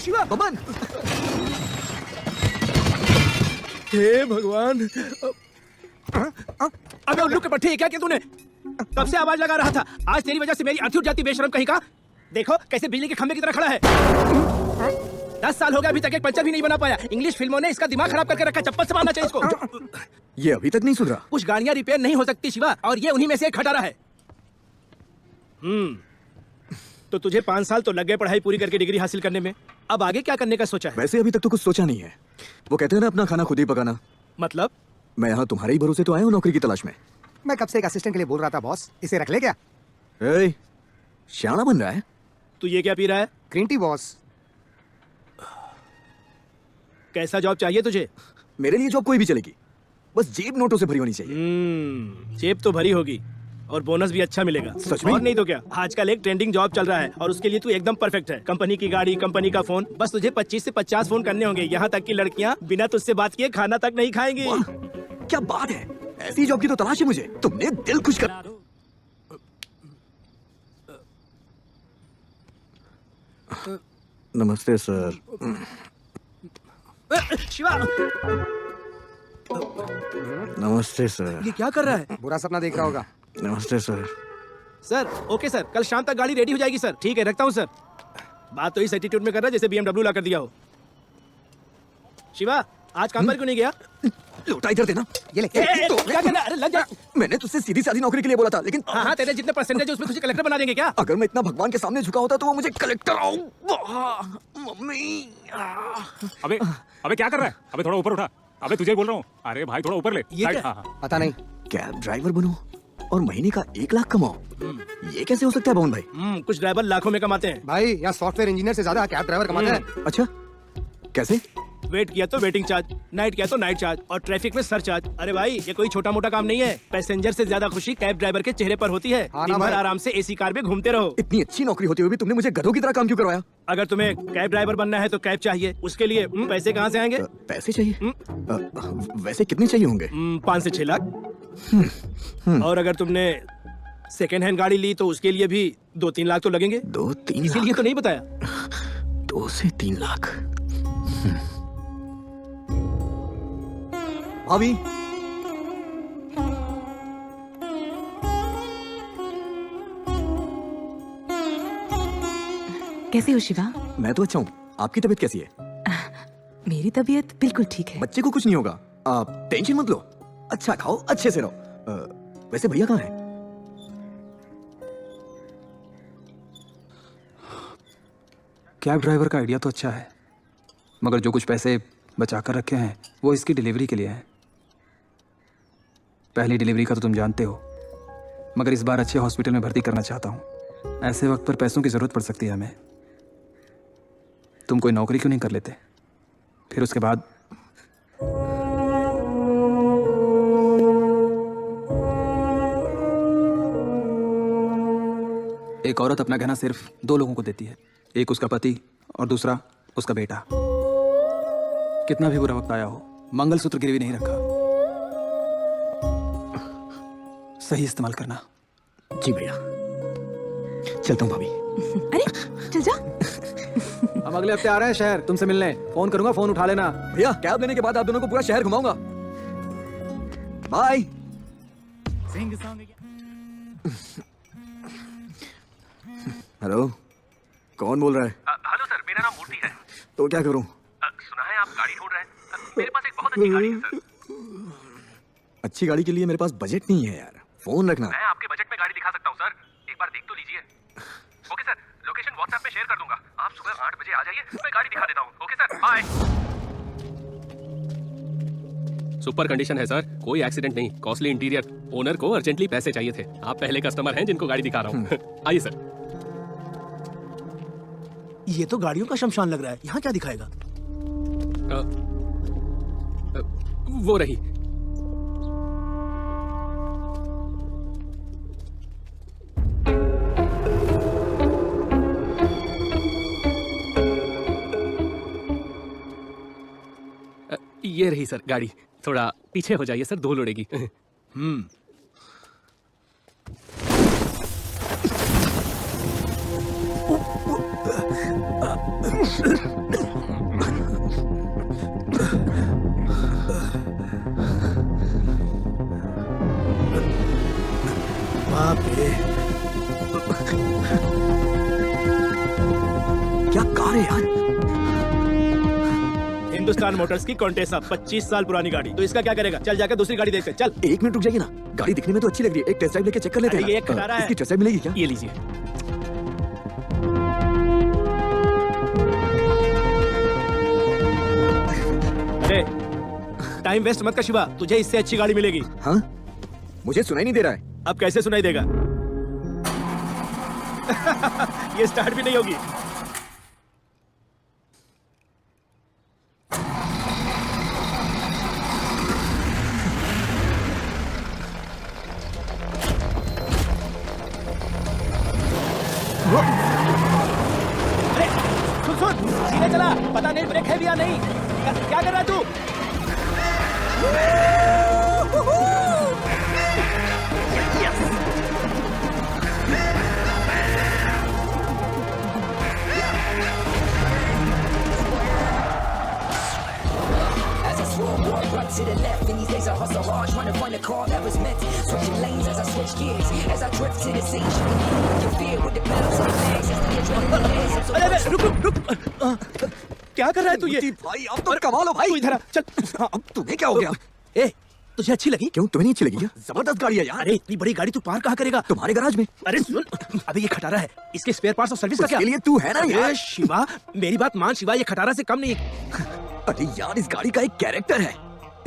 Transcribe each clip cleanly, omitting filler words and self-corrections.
शिवा, बमन! हे भगवान! अबे उल्लू के पट्टे, क्या किया तूने? कब से आवाज लगा रहा था? आज तेरी वजह से मेरी अर्थी उठ जाती बेशरम कहीं का। देखो कैसे बिजली के खंभे की तरह खड़ा है। 10 साल हो गए, अभी तक एक पंचर भी नहीं बना पाया। इंग्लिश फिल्मों ने इसका दिमाग खराब करके रखा। चप्पल से मारना चाहिए इसको। ये अभी तक नहीं सुधरा। कुछ गाड़ियां रिपेयर नहीं हो सकती शिवा, और ये उन्हीं में से एक खटारा है। तो तुझे 5 साल तो लग गए पढ़ाई पूरी करके डिग्री हासिल करने में। अब आगे क्या करने का सोचा है? वैसे अभी तक तो कुछ सोचा नहीं है। वो कहते हैं ना, अपना खाना खुद ही पकाना। मतलब? मैं यहाँ तुम्हारे ही भरोसे तो आया हूँ नौकरी की तलाश में। मैं कब से एक असिस्टेंट के लिए बोल रहा था बॉस, इसे रख ले क्या? ए, श्याना बन रहा है। तू ये क्या पी रहा है? Green tea boss. कैसा जॉब चाहिए तुझे? मेरे लिए जॉब कोई भी चलेगी, बस जेब नोटों से भरी होनी चाहिए। जेब तो भरी होगी और बोनस भी अच्छा मिलेगा। सच में? और नहीं तो क्या, आजकल एक ट्रेंडिंग जॉब चल रहा है और उसके लिए तू एकदम परफेक्ट है। कंपनी की गाड़ी, कंपनी का फोन, बस तुझे 25 से 50 फोन करने होंगे। यहाँ तक कि लड़कियाँ बिना तुझसे बात किए खाना तक नहीं खाएंगी। क्या बात है, ऐसी जॉब की तो तलाश है मुझे। तुमने दिल खुश कर। नमस्ते सर। शिवा, नमस्ते सर। ये क्या कर रहा है? बुरा सपना देख रहा होगा। नमस्ते सर। सर ओके सर, कल शाम तक गाड़ी रेडी हो जाएगी सर। ठीक है, रखता हूँ सर। बात तो इस एटीट्यूड में कर रहा है जैसे BMW ला कर दिया हो। शिवा, आज काम पर क्यों नहीं गया? लोटा इधर देना। ये ले। तो क्या करना? अरे लग जा। मैंने तुझसे सीधी सादी नौकरी के लिए बोला था, लेकिन हाँ, तेरे जितने परसेंटेज है उसमें तुझे कलेक्टर बना देंगे क्या? अगर मैं इतना भगवान के सामने झुका होता तो वो मुझे कलेक्टर मम्मी। अबे अबे क्या कर रहा है? अबे थोड़ा ऊपर उठा। अबे तुझे बोल रहा हूँ। अरे भाई थोड़ा ऊपर ले। ये क्या? हाँ। पता नहीं। कैब ड्राइवर बनो और महीने का 1 लाख कमाओ, ये कैसे हो सकता है पवन भाई? कुछ ड्राइवर लाखों में कमाते हैं भाई यहाँ सॉफ्टवेयर इंजीनियर से ज्यादा कैब ड्राइवर कमाते हैं। अच्छा, कैसे? वेट किया तो वेटिंग चार्ज, नाइट किया तो नाइट चार्ज, और ट्रैफिक में सर चार्ज। अरे भाई, ये कोई छोटा मोटा काम नहीं है। पैसेंजर से ज्यादा खुशी कैब ड्राइवर के चेहरे पर होती है। हाँ ना दिन भर भाई। आराम से एसी कार में घूमते रहो। इतनी अच्छी नौकरी होती हुई भी तुमने मुझे गधों की तरह काम क्यों करवाया? अगर तुम्हें कैब ड्राइवर बनना है तो कैब चाहिए, उसके लिए पैसे कहाँ से आएंगे? पैसे चाहिए? वैसे कितने चाहिए होंगे? 5 से 6 लाख। और अगर तुमने सेकेंड हैंड गाड़ी ली तो उसके लिए भी 2-3 लाख तो लगेंगे। 2-3 इसीलिए लाख? तो नहीं बताया। 2 से 3 लाख। भाभी, कैसे हो शिवा? मैं तो अच्छा हूँ। आपकी तबीयत कैसी है? मेरी तबीयत बिल्कुल ठीक है। बच्चे को कुछ नहीं होगा, आप टेंशन मत लो। अच्छा खाओ, अच्छे से रहो। वैसे भैया कहाँ है? कैब ड्राइवर का आइडिया तो अच्छा है, मगर जो कुछ पैसे बचा कर रखे हैं वो इसकी डिलीवरी के लिए हैं। पहली डिलीवरी का तो तुम जानते हो, मगर इस बार अच्छे हॉस्पिटल में भर्ती करना चाहता हूँ। ऐसे वक्त पर पैसों की ज़रूरत पड़ सकती है हमें। तुम कोई नौकरी क्यों नहीं कर लेते? फिर उसके बाद एक औरत अपना गहना सिर्फ 2 लोगों को देती है, एक उसका पति और दूसरा उसका बेटा। कितना भी बुरा वक्त आया हो, मंगलसूत्र गिरवी नहीं रखा। सही इस्तेमाल करना। जी भैया, चलता हूँ भाभी। अरे चल जा। हम अगले हफ्ते आ रहे हैं शहर तुमसे मिलने। फोन करूंगा, फोन उठा लेना। भैया, कैब लेने के बाद आप दोनों को पूरा शहर घुमाऊंगा। बाय। हेलो, कौन बोल रहा है? हेलो सर, मेरा नाम मूर्ति है। तो क्या करूं? सुना है आप गाड़ी ढूंढ रहे हैं। मेरे पास एक बहुत अच्छी गाड़ी है सर। अच्छी गाड़ी के लिए मेरे पास बजट नहीं है यार। फोन रखना। मैं आपके बजट में गाड़ी दिखा सकता हूँ सर, एक बार देख तो लीजिए। ओके सर, लोकेशन व्हाट्सएप पे शेयर कर दूंगा। आप सुबह 8 बजे आ जाइए, मैं गाड़ी दिखा देता हूँ। Okay sir, bye. Super condition है सर, कोई एक्सीडेंट नहीं, कॉस्टली इंटीरियर। ओनर को अर्जेंटली पैसे चाहिए थे। आप पहले कस्टमर हैं जिनको गाड़ी दिखा रहा हूँ। आइए सर। ये तो गाड़ियों का शमशान लग रहा है। यहाँ क्या दिखाएगा? वो रही। ये रही सर गाड़ी। थोड़ा पीछे हो जाइए सर, धूल उड़ेगी। बाप रे, क्या कार है यार? हिंदुस्तान मोटर्स की कॉन्टेसा 25 साल पुरानी गाड़ी। तो इसका क्या करेगा? चल जाकर दूसरी गाड़ी देखते हैं, चल। 1 मिनट रुक जाइए ना, गाड़ी दिखने में तो अच्छी लग रही है, एक टेस्ट ड्राइव लेके चेक कर लेते हैं अरे ना। ये एक खटारा है। इसकी टेस्ट ड्राइव मिलेगी क्या? ये लीजिए। अरे टाइम वेस्ट मत कर शिवा, तुझे इससे अच्छी गाड़ी मिलेगी। हाँ, मुझे सुनाई नहीं दे रहा है। अब कैसे सुनाई देगा? ये स्टार्ट भी नहीं होगी। अरे सुन सुन, सीधे चला, पता नहीं ब्रेक है भी या नहीं। क्या कर रहा है तू? As I swerve, walk right to the left. In these days I hustle hard, trying to find a car that was meant. Switching lanes as I switch gears. As I drift to the scene, shaking me with your fear. With the pedals to the bags, as the adrenaline hits. I'm so अरे अरे रुक रुक रुक। क्या कर रहा है तू ये? भाई अब तो कमाल हो भाई। तू इधर आ, चल। अब तुम्हें क्या हो गया? ए, तुझे अच्छी लगी? क्यों, तुम्हें नहीं अच्छी लगी क्या? जबरदस्त गाड़ी है यार। अरे इतनी बड़ी गाड़ी तू पार कहाँ करेगा? तुम्हारे गैराज में। अरे सुन, अबे ये खटारा है, इसके स्पेयर पार्ट्स और सर्विस का क्या? उसके लिए तू है ना यार। अरे शिवा, मेरी बात मान शिवा, ये खटारा से कम नहीं है। अरे यार, इस गाड़ी का एक कैरेक्टर है।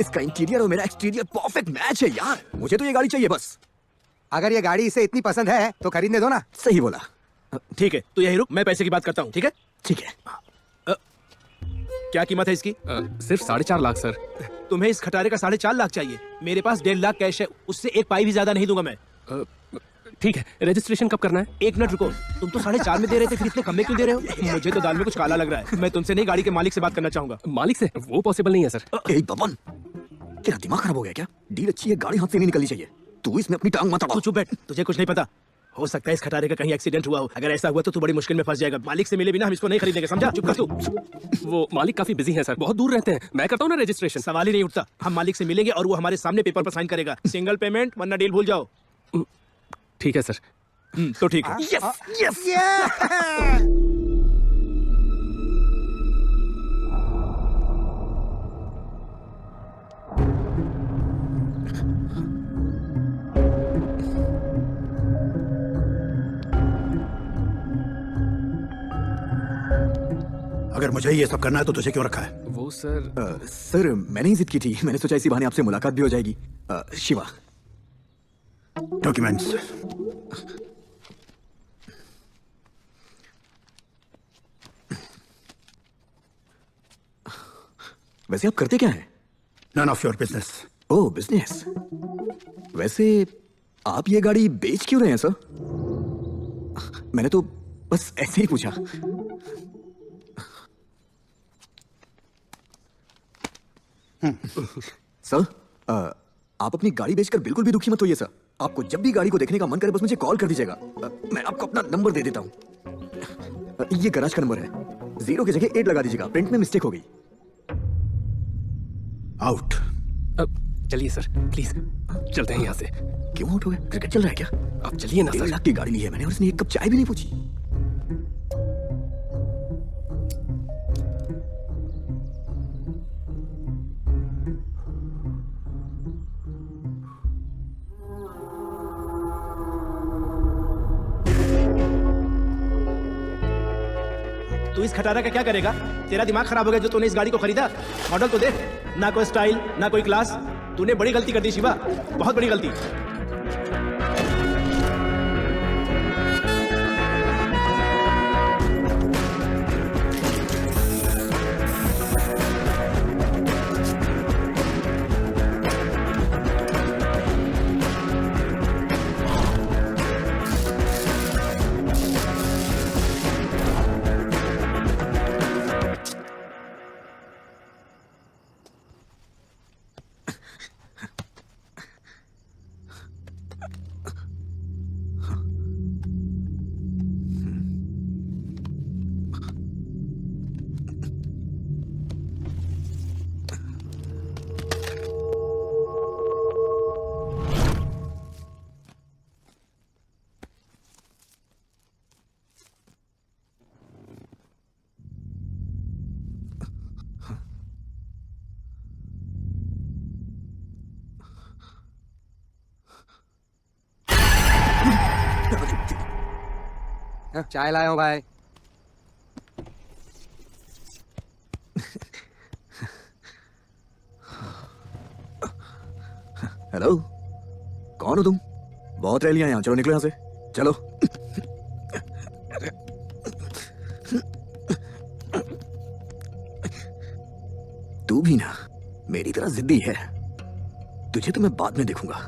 इसका इंटीरियर और मेरा एक्सटीरियर परफेक्ट मैच है यार। मुझे तो ये गाड़ी चाहिए बस। अगर ये गाड़ी इसे इतनी पसंद है तो खरीदने दो ना। सही बोला। ठीक है, तू यही रुक, मैं पैसे की बात करता हूँ, ठीक है? ठीक है। क्या कीमत है इसकी? सिर्फ 4.5 लाख सर। तुम्हें इस खटारे का 4.5 लाख चाहिए? मेरे पास 1.5 लाख कैश है, उससे एक पाई भी ज्यादा नहीं दूंगा मैं। ठीक है, रजिस्ट्रेशन कब करना है? 1 मिनट रुको, तुम तो 4.5 में दे रहे थे, फिर इतने कम में क्यों दे रहे हो? मुझे तो दाल में कुछ काला लग रहा है। मैं तुमसे नहीं, गाड़ी के मालिक से बात करना चाहूंगा। मालिक से? वो पॉसिबल नहीं है सर। ए बबन, तेरा दिमाग खराब हो गया क्या? डील अच्छी है, गाड़ी हाथ से नहीं निकलनी चाहिए। तू इसमें अपनी टांग मत अड़ा। तू चुप बैठ, तुझे कुछ नहीं पता। हो सकता है इस खटारे का कहीं एक्सीडेंट हुआ हो। अगर ऐसा हुआ तो तू बड़ी मुश्किल में फंस जाएगा। मालिक से मिले बिना हम इसको नहीं खरीदेंगे, समझा? चुप कर तू। वो मालिक काफी बिजी हैं सर, बहुत दूर रहते हैं। मैं करता हूँ ना रजिस्ट्रेशन। सवाल ही नहीं उठता। हम मालिक से मिलेंगे और वो हमारे सामने पेपर पर साइन करेगा। सिंगल पेमेंट, वरना डील भूल जाओ। ठीक है सर। तो ठीक है। Yes yes. अगर मुझे ये सब करना है तो तुझे क्यों रखा है? वो सर सर, मैंने ही जिद की थी। मैंने सोचा इसी बहाने आपसे मुलाकात भी हो जाएगी। शिवा, डॉक्यूमेंट्स। वैसे आप करते क्या हैं? None of your business. Oh, business. वैसे आप ये गाड़ी बेच क्यों रहे हैं सर? मैंने तो बस ऐसे ही पूछा। सर, आप अपनी गाड़ी बेचकर बिल्कुल भी दुखी मत होइए सर। आपको जब भी गाड़ी को देखने का मन करे बस मुझे कॉल कर दीजिएगा। मैं आपको अपना नंबर दे देता हूँ। ये गैराज का नंबर है। 0 की जगह 8 लगा दीजिएगा, प्रिंट में मिस्टेक हो गई। आउट। चलिए सर, प्लीज चलते हैं यहाँ से। क्यों आउट हो गए? क्रिकेट चल रहा है क्या? आप चलिए ना 1.5 सर। लाख की गाड़ी ली है मैंने और उसने एक कप चाय भी नहीं पूछी। तू इस खटारा का क्या करेगा? तेरा दिमाग खराब हो गया जो तूने इस गाड़ी को खरीदा? मॉडल तो देख, ना कोई स्टाइल, ना कोई क्लास। तूने बड़ी गलती कर दी शिवा, बहुत बड़ी गलती। चाय लाया हूँ भाई। हेलो, कौन हो तुम? बहुत रैलियां यहाँ, चलो निकलो यहाँ से, चलो। तू भी ना मेरी तरह जिद्दी है, तुझे तो मैं बाद में देखूंगा।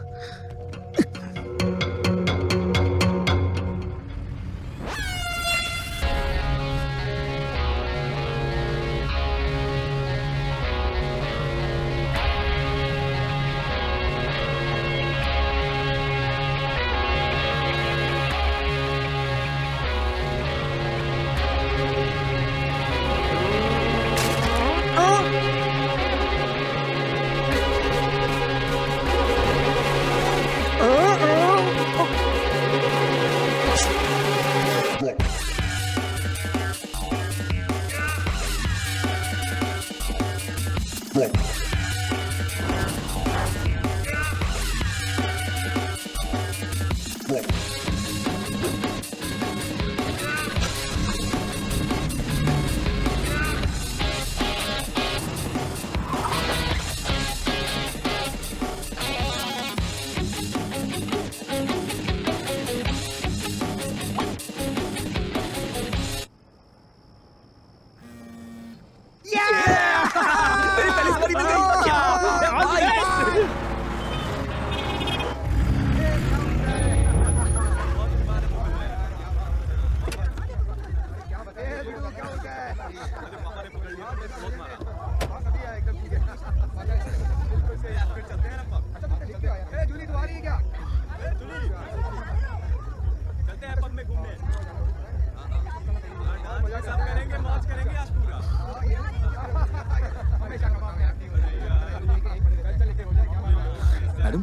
मैडम,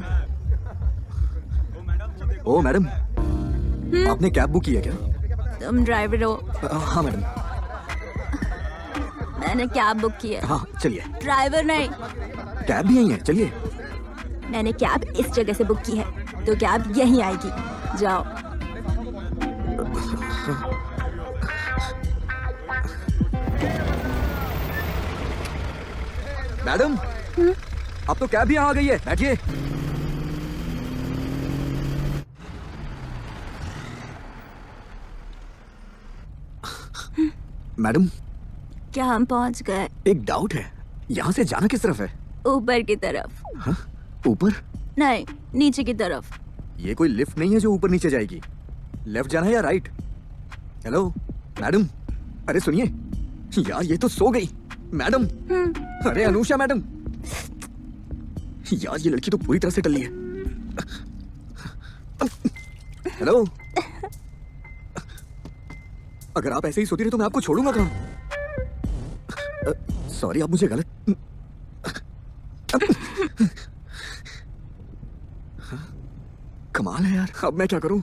ओ मैडम, आपने कैब बुक की है क्या? तुम ड्राइवर हो? हाँ मैडम। मैंने कैब बुक की है। हाँ चलिए। ड्राइवर नहीं। कैब भी यही है, चलिए। मैंने कैब इस जगह से बुक की है, तो कैब यहीं आएगी, जाओ। मैडम, अब तो कैब भी यहाँ आ गई है, बैठिए। मैडम, क्या हम पहुंच गए? एक डाउट है, यहाँ से जाना किस तरफ है? ऊपर की तरफ। हाँ? ऊपर? नहीं, नीचे की तरफ। ये कोई लिफ्ट नहीं है जो ऊपर नीचे जाएगी। लेफ्ट जाना है या राइट? हेलो मैडम, अरे सुनिए यार, ये तो सो गई। मैडम, अरे अनुषा मैडम, यार ये लड़की तो पूरी तरह से टल्ली है। हेलो, अगर आप ऐसे ही सोती रहे तो मैं आपको छोड़ूंगा कहाँ? सॉरी, आप मुझे गलत। कमाल है यार, अब मैं क्या करूं?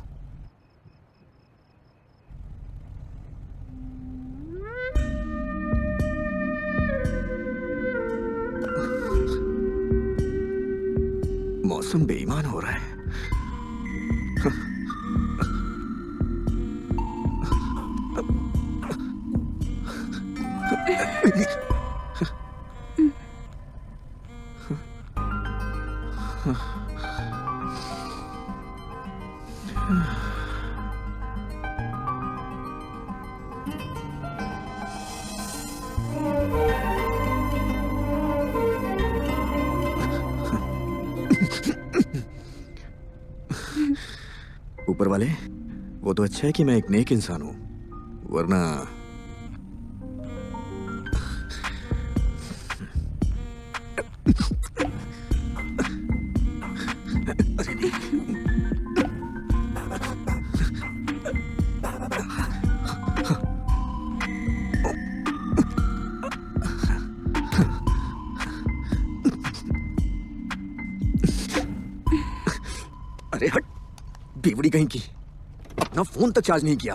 मौसम बेईमान हो रहा है। ऊपर वाले, वो तो अच्छा है कि मैं एक नेक इंसान हूं, वरना अरे नहीं। अरे हट, बेवड़ी कहीं की, अपना फोन तक चार्ज नहीं किया।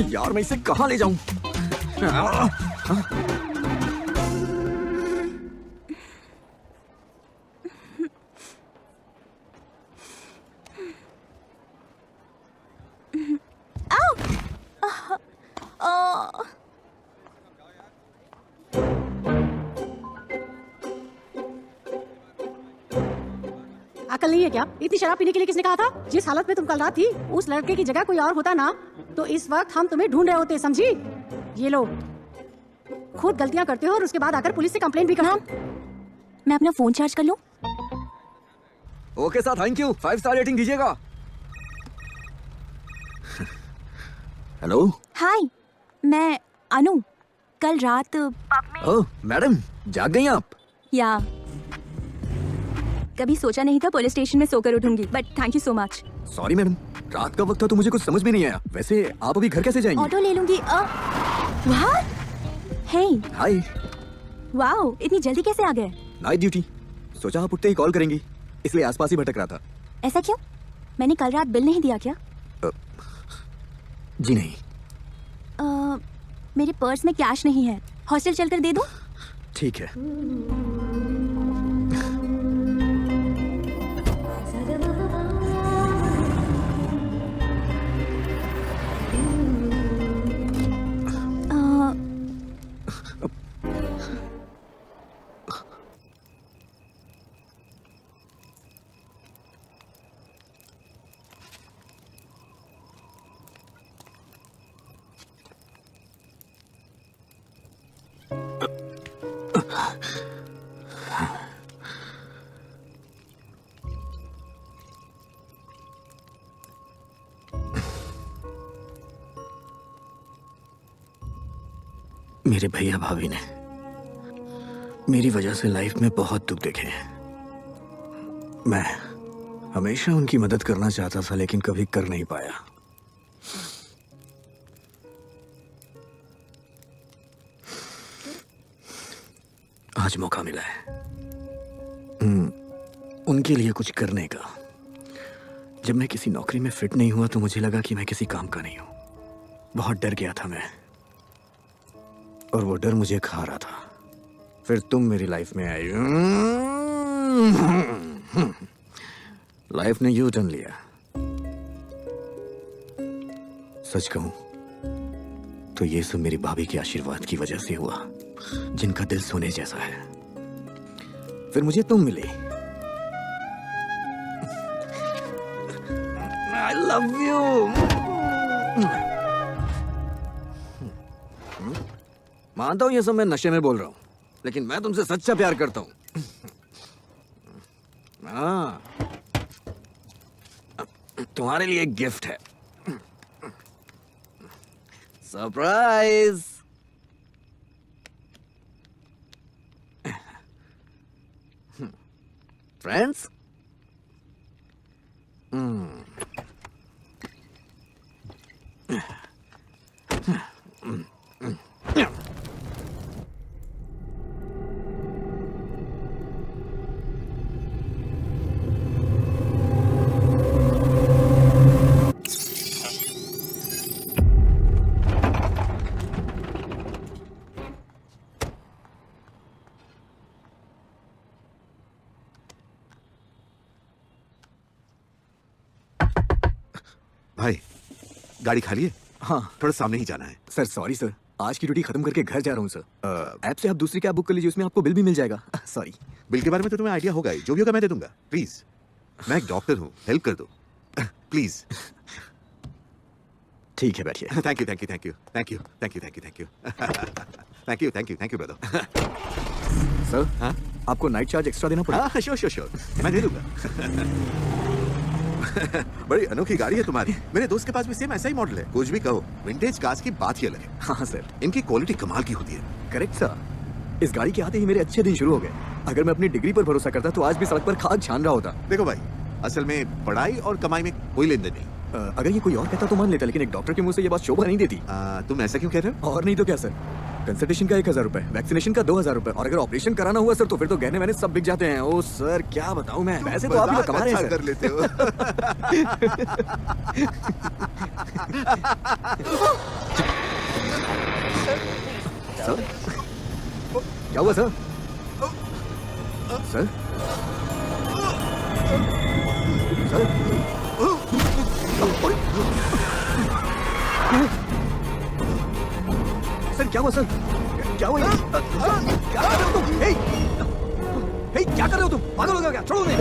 यार मैं इसे कहां ले जाऊं? नहीं है क्या? इतनी शराब पीने के लिए किसने कहा था? जिस हालत में तुम कल रात थी, उस लड़के की जगह कोई और होता ना, तो इस वक्त हम तुम्हें ढूंढ रहे होते, समझी? ये लो, खुद गलतियाँ करते हो और उसके बाद आकर पुलिस से कंप्लेंट भी करना। मैं अपना फोन चार्ज कर लूं? Okay sir, thank you. 5 star rating दीजिएगा। हेलो। हाय, मैं अनु। कल रात ओह मैडम, जाग गई आप? या कभी सोचा नहीं था पुलिस स्टेशन में सोकर उठूंगी, but thank you so much. Sorry madam, रात का वक्त था तो मुझे कुछ समझ में नहीं आया। वैसे आप अभी घर कैसे जाएंगी? ऑटो ले लूंगी। व्हाट? Hey hi. वाओ, इतनी जल्दी कैसे आ गए? नाइट ड्यूटी, सोचा आप उठते ही कॉल करेंगी, इसलिए आसपास ही भटक रहा था। ऐसा क्यों? मैंने कल रात बिल नहीं दिया क्या? जी नहीं। मेरे पर्स में कैश नहीं है, हॉस्टल चलकर दे दूं? ठीक है। मेरे भैया भाभी ने मेरी वजह से लाइफ में बहुत दुख देखे हैं। मैं हमेशा उनकी मदद करना चाहता था, लेकिन कभी कर नहीं पाया। आज मौका मिला है उनके लिए कुछ करने का। जब मैं किसी नौकरी में फिट नहीं हुआ तो मुझे लगा कि मैं किसी काम का नहीं हूं। बहुत डर गया था मैं, और वो डर मुझे खा रहा था। फिर तुम मेरी लाइफ में आई। लाइफ ने यू टर्न लिया। सच कहूं तो ये सब मेरी भाभी के आशीर्वाद की वजह से हुआ, जिनका दिल सोने जैसा है। फिर मुझे तुम मिली। I love you. मानता हूं ये सब मैं नशे में बोल रहा हूं, लेकिन मैं तुमसे सच्चा प्यार करता हूं। हाँ, तुम्हारे लिए एक गिफ्ट है। सरप्राइज। फ्रेंड्स, भाई, गाड़ी खाली है? हाँ, थोड़ा सामने ही जाना है। सर सॉरी सर, आज की ड्यूटी खत्म करके घर जा रहा हूँ सर। ऐप से आप दूसरी कैब बुक कर लीजिए, उसमें आपको बिल भी मिल जाएगा। सॉरी। बिल के बारे में तो तुम्हें आइडिया होगा ही, जो भी होगा मैं दे दूंगा। प्लीज, मैं एक डॉक्टर हूँ, हेल्प कर दो प्लीज। ठीक है, बैठिए। Thank you, thank you, thank you, thank you, thank you, thank you, thank you, thank you, thank you, thank you brother. Sir, हाँ? आपको नाइट चार्ज एक्स्ट्रा देना पड़ेगा। हाँ, श्योर श्योर श्योर, मैं दे दूंगा। बड़ी अनोखी गाड़ी है तुम्हारी। मेरे दोस्त के पास भी सेम ऐसा ही मॉडल है। कुछ भी कहो, विंटेज कार्स की बात ही अलग है। हाँ सर, इनकी क्वालिटी कमाल की होती है। Correct sir. इस गाड़ी के आते ही मेरे अच्छे दिन शुरू हो गए। अगर मैं अपनी डिग्री पर भरोसा करता तो आज भी सड़क पर खाक छान रहा होता। देखो भाई, असल में पढ़ाई और कमाई में कोई लेन देन नहीं। अगर ये कोई और कहता तो मान लेता, लेकिन एक डॉक्टर के मुंह से ये बात शोभा नहीं देती। तुम ऐसा क्यों कह रहे हो? और नहीं तो क्या सर, कंसल्टेशन का 1000 रुपए, वैक्सीनेशन का 2000 रुपए, और अगर ऑपरेशन कराना हुआ सर तो फिर तो गहने मैंने सब बिक जाते हैं। ओ सर, क्या बताऊं मैं। वैसे तो आप ही कमा रहे हैं कर लेते हो। सर, क्या हुआ सर? सर, सर क्या हुआ सर? क्या हुआ? क्या कर रहे हो तुम? हे, क्या कर रहे हो तुम? पागल हो गया क्या? छोड़ो नहीं।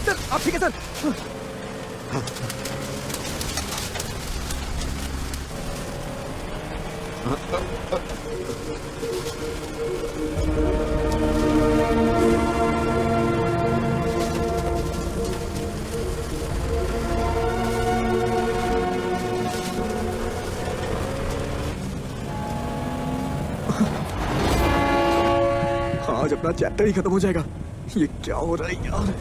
सर आप ठीक है सर? आज अपना चैप्टर ही खत्म हो जाएगा। ये क्या हो रहा है यार?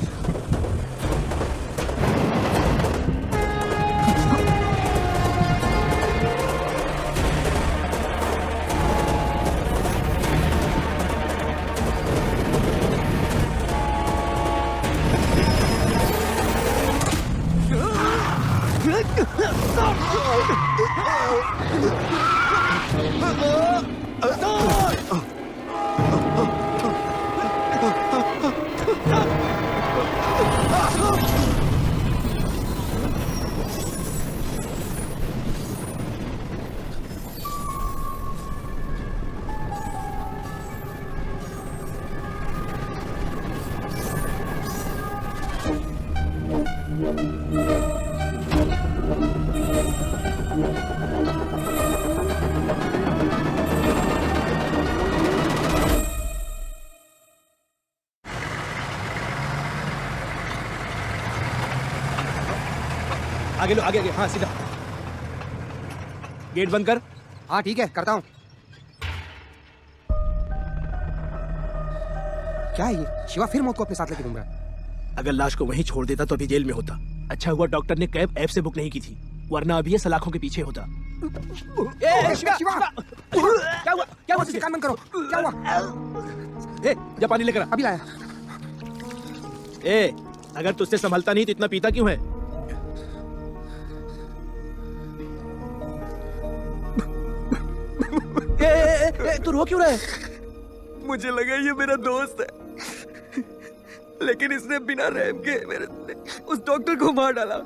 आगे लो, आगे आगे, हाँ सीधा। गेट बंद कर। हाँ ठीक है, करता हूँ। क्या है ये? शिवा फिर मौत को अपने साथ लेके घूम रहा है। अगर लाश को वहीं छोड़ देता तो अभी जेल में होता। अच्छा हुआ डॉक्टर ने कैब ऐप से बुक नहीं की थी, वरना अभी ये सलाखों के पीछे होता। शिवा, शिवा! क्या हुआ? क्या हुआ? कान बंद करो। क्या हुआ? जा पानी लेकर आ। अभी लाया। अगर तुझसे संभलता नहीं तो इतना पीता क्यों है? तू रो क्यों रहा है? मुझे लगा ये मेरा दोस्त है, लेकिन इसने बिना रहम के मेरे उस डॉक्टर को मार डाला।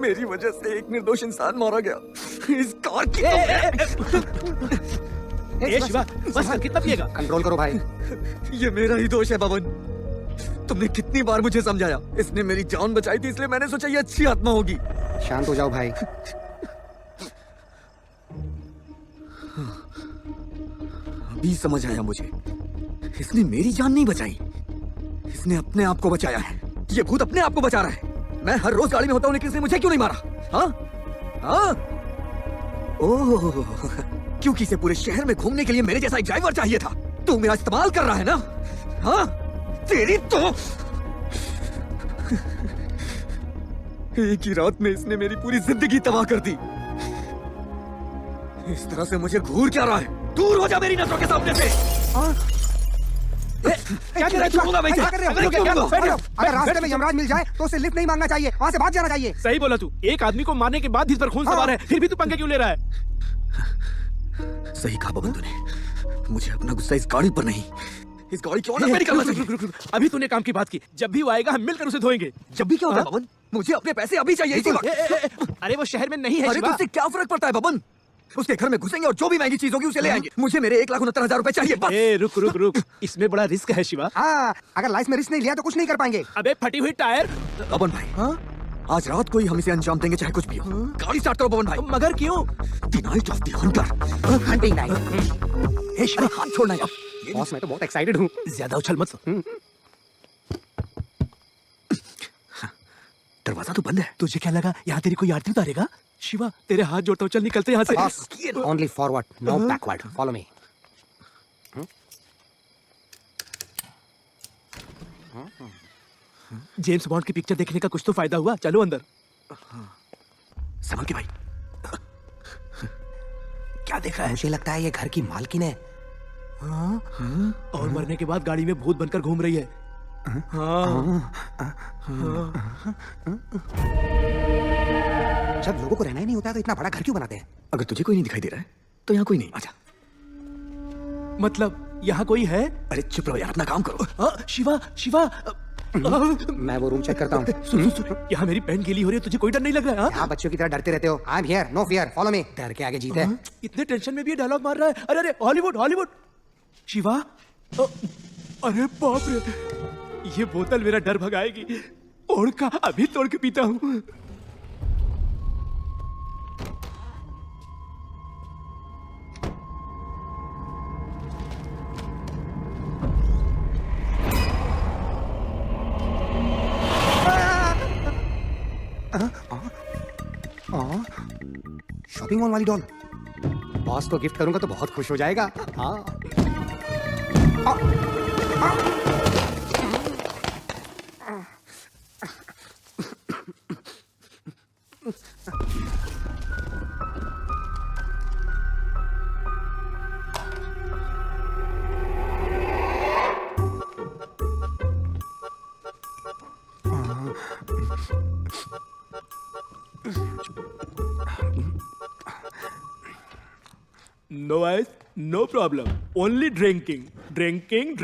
मेरी वजह से एक निर्दोष इंसान मारा गया। इस कार की शिवा, बस कर, कितना पिएगा? कंट्रोल करो भाई। ये मेरा ही दोष है बबन। तुमने कितनी बार मुझे समझाया। इसने मेरी जान बचाई थी, इसलिए मैंने सोचा ये अच्छी आत्मा होगी। शांत हो जाओ भाई। अभी समझ आया मुझे, इसने मेरी जान नहीं बचाई, इसने अपने आप को बचाया है। ये भूत अपने आप को बचा रहा है। मैं हर रोज गाड़ी में होता हूँ, लेकिन इसने मुझे क्यों नहीं मारा? हाँ? हाँ? ओह, क्योंकि इसे पूरे शहर में घूमने के लिए मेरे जैसा एक ड्राइवर चाहिए था। तू मेरा इस्तेमाल कर रहा है ना? हाँ? तेरी तो एक ही रात में इसने मेरी पूरी जिंदगी तबाह कर दी। इस तरह से मुझे घूर क्या रहा है? दूर हो जा मेरी नजरों के सामने से। क्या कर रहे हो? अगर रास्ते में यमराज मिल जाए तो उसे लिफ्ट नहीं मांगना चाहिए, वहाँ से भाग जाना चाहिए। सही बोला तू। एक आदमी को मारने के बाद भी इस पर खून सवार है, फिर भी तू पंगे क्यों ले रहा है? सही कहा बबन तूने। मुझे अपना गुस्सा इस गाड़ी पर नहीं, इस गाड़ी की ऑनर पे निकालना चाहिए। अभी तूने काम की बात की, जब भी वो आएगा हम मिलकर उसे धोएंगे। जब भी क्या होता है बबन? मुझे अपने पैसे अभी चाहिए इसी वक्त। अरे वो शहर में नहीं है। अरे तुझसे क्या फर्क पड़ता है बबन? उसके घर में घुसेंगे और जो भी महंगी चीज होगी उसे ले आएंगे। मुझे मेरे 1,69,000 रुपए चाहिए बस। रुक रुक रुक, इसमें बड़ा रिस्क है शिवा। हाँ, अगर लाइफ में रिस्क नहीं लिया तो कुछ नहीं कर पाएंगे। अबे फटी हुई टायर। बबन भाई, हाँ? आज रात को ही हम इसे अंजाम देंगे, चाहे कुछ भी हो। गाड़ी स्टार्ट करो बबन भाई। मगर क्यों? The night of the Hunter. Hunting night. Shiva हाथ छोड़ना यार। बॉस मैं तो बहुत एक्साइटेड हूँ। ज्यादा उछल मत। दरवाजा तो बंद है। तुझे क्या लगा यहाँ तेरी कोई आरती उतारेगा? शिवा तेरे हाथ जोड़ता हूँ, चल निकलते यहाँ से। Only forward, no backward. Follow me. James Bond की पिक्चर देखने का कुछ तो फायदा हुआ। चलो अंदर। संभल के भाई। क्या देख रहा है? मुझे लगता है ये घर की मालकिन है। और मरने के बाद गाड़ी में भूत बनकर घूम रही है। जब लोगों को रहना ही नहीं होता तो इतना बड़ा घर क्यों बनाते हैं? अगर तुझे कोई नहीं दिखाई दे रहा है तो यहाँ कोई नहीं। आजा। मतलब यहाँ कोई है? अरे चुप रहो यार, अपना काम करो। शिवा शिवा मैं वो रूम चेक करता हूँ। सुन यहाँ मेरी पैंट गीली हो रही है, तुझे कोई डर नहीं लग रहा है? आप बच्चों की तरह डरते रहते हो। I am here, no fear, follow me. डर के आगे जीत है। इतने टेंशन में भी ये डायलॉग मार रहा है। अरे अरे हॉलीवुड हॉलीवुड। शिवा अरे बाप रे, ये बोतल मेरा डर भगाएगी। ओढ़ का अभी तोड़ के पीता हूँ। शॉपिंग मॉल वाली डॉल बॉस को गिफ्ट करूंगा तो बहुत खुश हो जाएगा। हाँ। No ice, no problem. Only drinking. Drinking.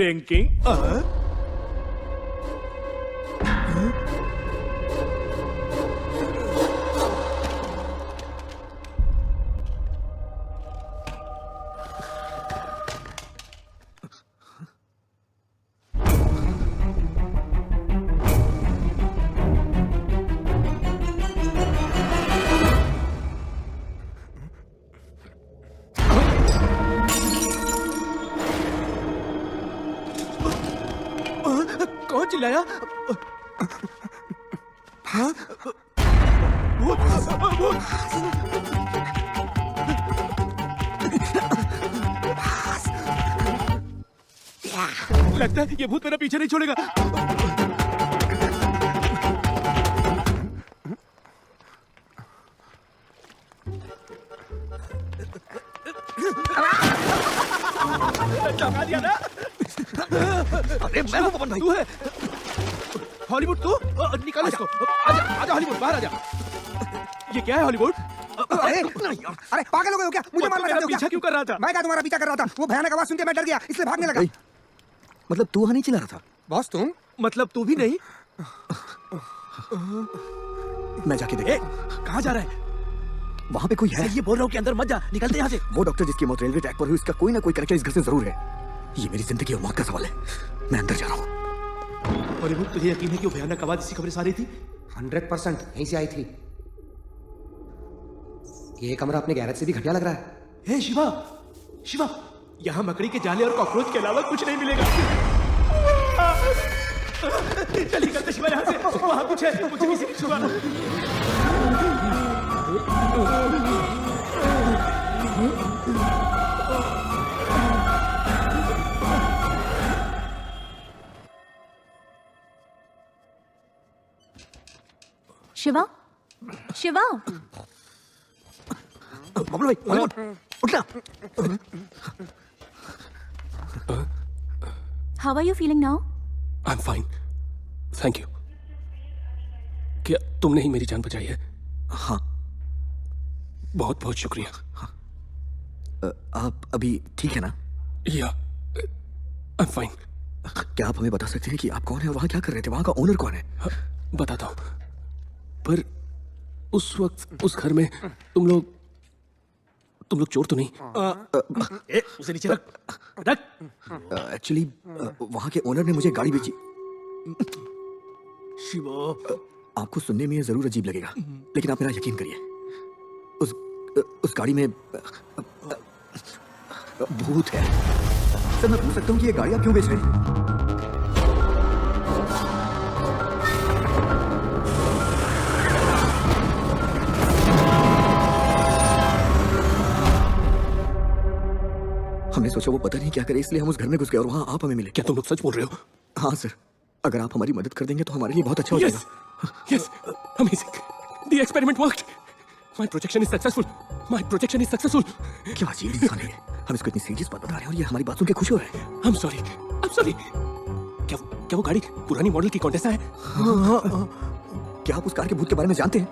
कौन चिल्लाया? हाँ? लगता है ये भूत मेरा पीछे नहीं छोड़ेगा। चौंका दिया ना? अरे मैं हूँ पवन भाई। तू है हॉलीवुड? तू निकाल इसको। आजा हॉलीवुड, बाहर आजा। ये क्या है हॉलीवुड? अरे पागल हो गए हो क्या? मुझे मारना चाहते हो क्या? पीछा क्यों कर रहा था? मैं क्या तुम्हारा पीछा कर रहा था? वो भयानक आवाज सुन के मैं डर गया, इसलिए भागने लगा। मतलब तू वहां नहीं चिल्ला रहा था? बॉस तुम? मतलब तू भी नहीं? मैं जाके देख। कहाँ जा रहा है? वहां पे कोई है? ये बोल रहा हूँ कि अंदर मत जा, निकलते यहाँ से। वो डॉक्टर जिसकी मौत रेलवे ट्रैक पर हुई, इसका कोई ना कोई कनेक्शन इस घर से जरूर है। ये मेरी जिंदगी और मौत का सवाल है। मैं अंदर जा रहा हूँ। हॉलीवुड, तुझे यकीन है कि वो भयानक आवाज इसी कमरे से आ रही थी? 100% यहीं से आई थी। ये कमरा अपने गैरेज से भी घटिया लग रहा है। हे शिवा, यहाँ मकड़ी के जाले और कॉकरोच के अलावा कुछ नहीं मिलेगा। चल निकलते शिवा यहाँ से। वहाँ कुछ है, मुझे किसी ने छुआ। शिवा बबलू भाई, उठना। How are you feeling now? I am fine, thank you. क्या तुमने ही मेरी जान बचाई है? हाँ। बहुत बहुत शुक्रिया। हाँ। आप अभी ठीक है ना? या आई एम फाइन। क्या आप हमें बता सकते हैं कि आप कौन है और वहाँ क्या कर रहे थे? वहाँ का ओनर कौन है? बताता हूँ, पर उस वक्त उस घर में तुम लोग चोर तो नहीं? उसे नीचे रख। एक्चुअली वहाँ के ओनर ने मुझे गाड़ी बेची। शिवा, आपको सुनने में ये जरूर अजीब लगेगा, लेकिन आप मेरा यकीन करिए, उस गाड़ी में भूत है। सर, मैं पूछ सकता हूँ कि ये गाड़ी आप क्यों बेच रहे हैं? हमने सोचा वो पता नहीं क्या करे, इसलिए हम उस घर में घुस गए और वहाँ आप हमें मिले। क्या तुम लोग सच बोल रहे हो? हाँ सर, अगर आप हमारी मदद कर देंगे तो हमारे लिए बहुत अच्छा हो जाएगा। Yes, amazing. The experiment worked. My projection is successful. My projection is successful. क्या अजीब इंसान है, हम इसको इतनी सीरियस बात बता रहे हैं और ये हमारी बात सुन के खुश हो रहे हैं। I'm sorry. क्या वो गाड़ी पुरानी मॉडल की कॉन्टेसा है? हाँ। क्या आप उस कार के भूत के बारे में जानते हैं?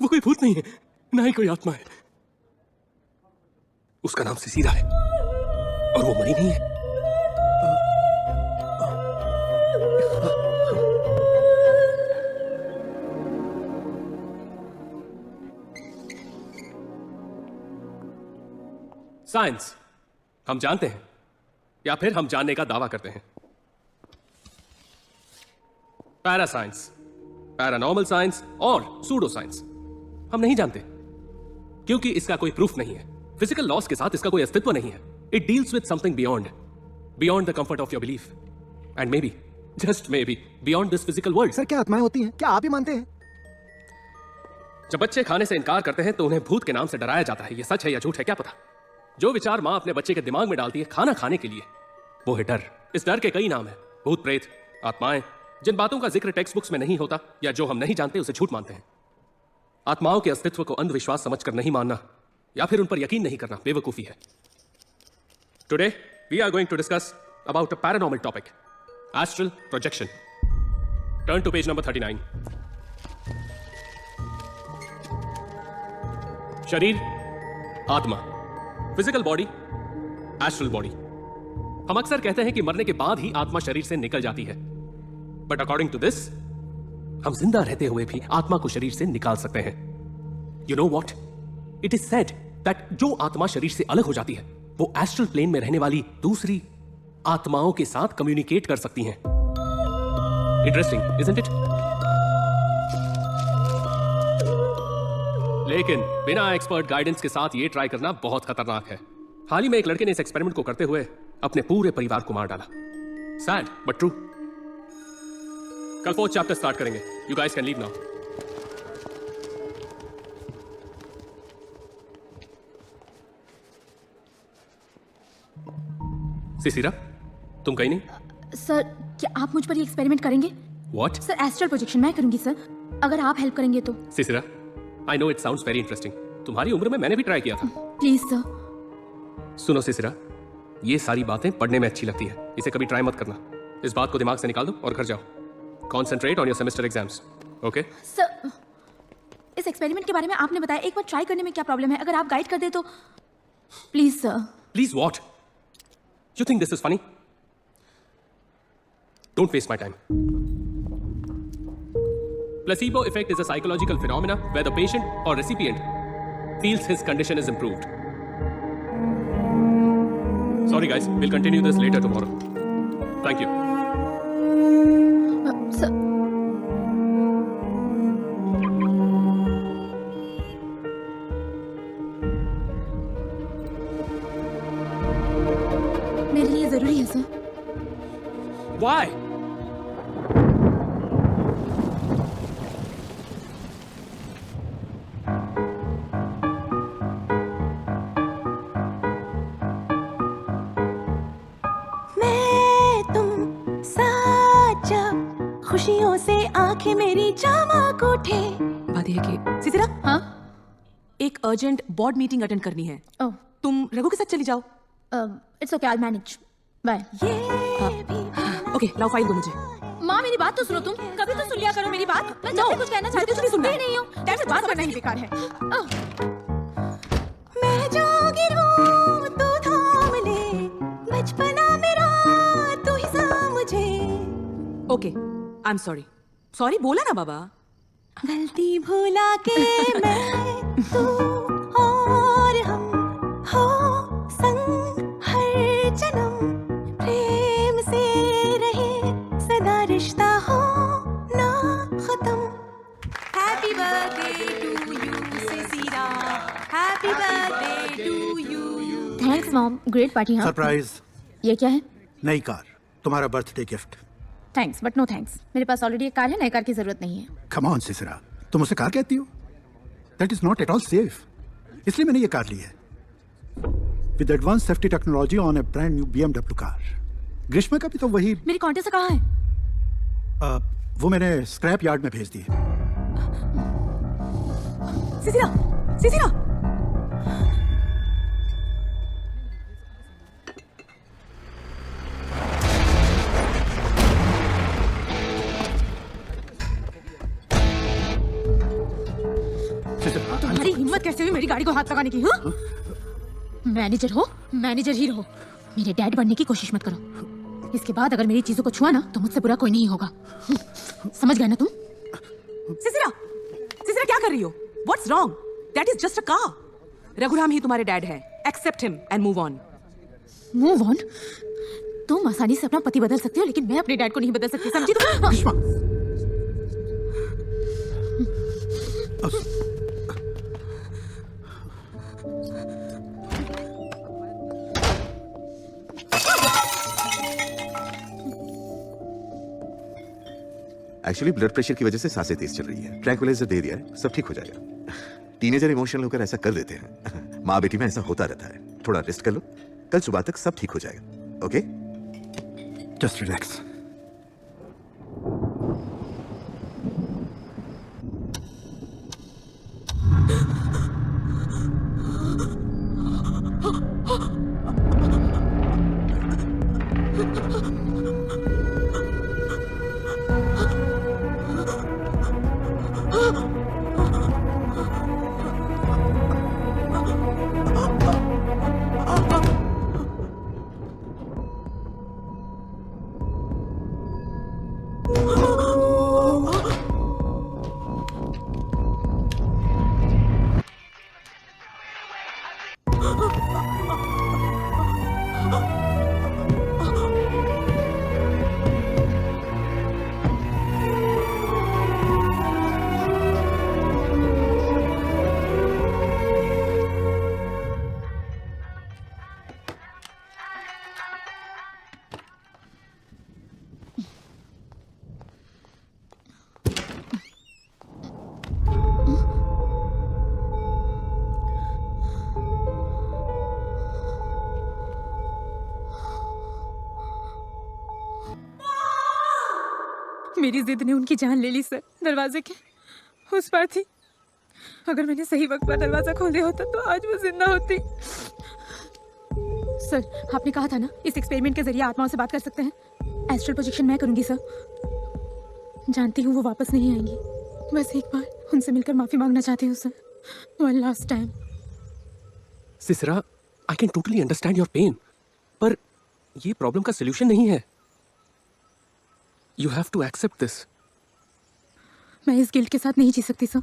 वो कोई भूत नहीं है, ना ही कोई आत्मा है। उसका नाम सिसीरा है और वो मरी नहीं है। साइंस हम जानते हैं या फिर हम जानने का दावा करते हैं। पैरा साइंस, पैरानॉर्मल साइंस और सूडो साइंस हम नहीं जानते क्योंकि इसका कोई प्रूफ नहीं है। फिजिकल लॉस के साथ इसका कोई अस्तित्व नहीं है। It deals with something beyond the comfort of your belief and may be, just may be, beyond this physical world. Sir क्या आत्माएं होती हैं? क्या आप ही मानते हैं? जब बच्चे खाने से इनकार करते हैं तो उन्हें भूत के नाम से डराया जाता है। ये सच है या झूठ है क्या पता। जो विचार मां अपने बच्चे के दिमाग में डालती है खाना खाने के लिए, वो है डर। इस डर के कई नाम हैं, भूत प्रेत, आत्माएं। जिन बातों का जिक्र टेक्स्ट बुक्स में नहीं होता या जो हम नहीं जानते उसे झूठ मानते हैं। आत्माओं के अस्तित्व को अंधविश्वास समझकर नहीं मानना या फिर उन पर यकीन नहीं करना बेवकूफी है। Today we are going to discuss about a paranormal topic, astral projection. Turn to page number 39। शरीर, आत्मा, फिजिकल बॉडी, एस्ट्रल बॉडी। हम अक्सर कहते हैं कि मरने के बाद ही आत्मा शरीर से निकल जाती है, बट अकॉर्डिंग टू दिस हम जिंदा रहते हुए भी आत्मा को शरीर से निकाल सकते हैं। You know what, it is said that जो आत्मा शरीर से अलग हो जाती है वो एस्ट्रल प्लेन में रहने वाली दूसरी आत्माओं के साथ कम्युनिकेट कर सकती हैं। Interesting, isn't it? लेकिन बिना एक्सपर्ट गाइडेंस के साथ ये ट्राई करना बहुत खतरनाक है। हाल ही में एक लड़के ने इस एक्सपेरिमेंट को करते हुए अपने पूरे परिवार को मार डाला। Sad but true. कल 4th चैप्टर स्टार्ट करेंगे। You guys can leave now. Sisira, तुम कहीं नहीं? सर क्या आप मुझ पर ये एक्सपेरिमेंट करेंगे? What? सर एस्ट्रल प्रोजेक्शन मैं करूंगी सर, अगर आप हेल्प करेंगे तो। Sisira, I know it sounds very interesting. तुम्हारी उम्र में मैंने भी ट्राई किया था। Please sir. सुनो सिसिरा, ये सारी बातें पढ़ने में अच्छी लगती है, इसे कभी ट्राई मत करना। इस बात को दिमाग से निकाल दो और घर जाओ। Concentrate on your semester exams, okay? Sir इस एक्सपेरिमेंट के बारे में आपने बताया, एक बार ट्राई करने में क्या प्रॉब्लम है? अगर आप गाइड कर दे तो please sir. Please what? You think this is funny? Don't waste my time. Placebo effect is a psychological phenomena where the patient or recipient feels his condition is improved. Sorry guys, we'll continue this later tomorrow. Thank you. Sir मेरे लिए जरूरी है sir. Why? मैं तुम साथ जब खुशियों से आंखें मेरी चमक उठे। बात यह है कि सिसिरा, हाँ एक अर्जेंट बोर्ड मीटिंग अटेंड करनी है। ओह तुम रघु के साथ चली जाओ। It's okay, I will manage. Bye. Okay, लाओ फाइल दो मुझे। माँ मेरी बात तो सुनो, तुम कभी तो सुन लिया करो मेरी बात। मैं जब भी कुछ कहना चाहती हूँ सुनती नहीं हो। दैट्स बात करना ही बेकार है। मैं जो गिरूं तू थाम ले, बचपना मेरा तू ही समझे। Okay, I am sorry. Sorry बोला ना बाबा। गलती भुला के मैं तू और हम हो संग हर जन्म, प्रेम से रहे सदा रिश्ता हो ना खत्म। Happy birthday to you Sisira, happy birthday to you. Thanks mom, great party. हाँ सरप्राइज। ये क्या है? नई कार, तुम्हारा birthday gift. Thanks but no thanks, मेरे पास ऑलरेडी एक कार है, नई कार की जरूरत नहीं है। कम ऑन सिसिरा, तुम उसे कार कहती हो? That is not at all safe. इसलिए मैंने ये कार ली है with advanced safety technology on a brand new BMW car. Grishma का भी तो वही। मेरी कॉन्टेस्ट कहाँ है? वो मैंने स्क्रैप यार्ड में भेज दी है। सिसिरा, सिसिरा। तुम्हारी हिम्मत कैसे हुई मेरी गाड़ी को हाथ लगाने की? हाँ? मैनेजर हो, मैनेजर ही रहो, मेरे डैड बनने की कोशिश मत करो। इसके बाद अगर मेरी चीजों को छुआ ना तो मुझसे बुरा कोई नहीं होगा। समझ गए ना तुम? सिसिरा, सिसिरा क्या कर रही हो? What's wrong? That is just a car. Raghuram ही तुम्हारे डैड है। Accept him and move on. Move on? तुम आसानी से अपना पति बदल सकती हो, लेकिन मैं अपने डैड को नहीं बदल सकती, समझी तुम? ग्रीष्मा, एक्चुअली ब्लड प्रेशर की वजह से सांसें तेज चल रही है। ट्रैंक्विलाइजर दे दिया है, सब ठीक हो जाएगा। टीनेजर इमोशनल होकर ऐसा कर देते हैं। माँ बेटी में ऐसा होता रहता है। थोड़ा रेस्ट कर लो, कल सुबह तक सब ठीक हो जाएगा। ओके? Just relax. मेरी जिद ने उनकी जान ले ली सर। दरवाजे के उस पार थी। अगर मैंने सही वक्त पर दरवाजा खोल दिया होता तो आज वो जिंदा होती। सर, आपने कहा था ना इस एक्सपेरिमेंट के जरिए आत्माओं से बात कर सकते हैं। एस्ट्रल प्रोजेक्शन मैं करूंगी सर। जानती हूँ वो वापस नहीं आएंगी। बस एक बार उनसे मिलकर माफी मांगना चाहती हूँ सर, वन लास्ट टाइम। सिसरा, I can totally understand your pain, पर ये प्रॉब्लम का सोल्यूशन नहीं है। You have to accept this. मैं इस गिल्ट के साथ नहीं जी सकती सर।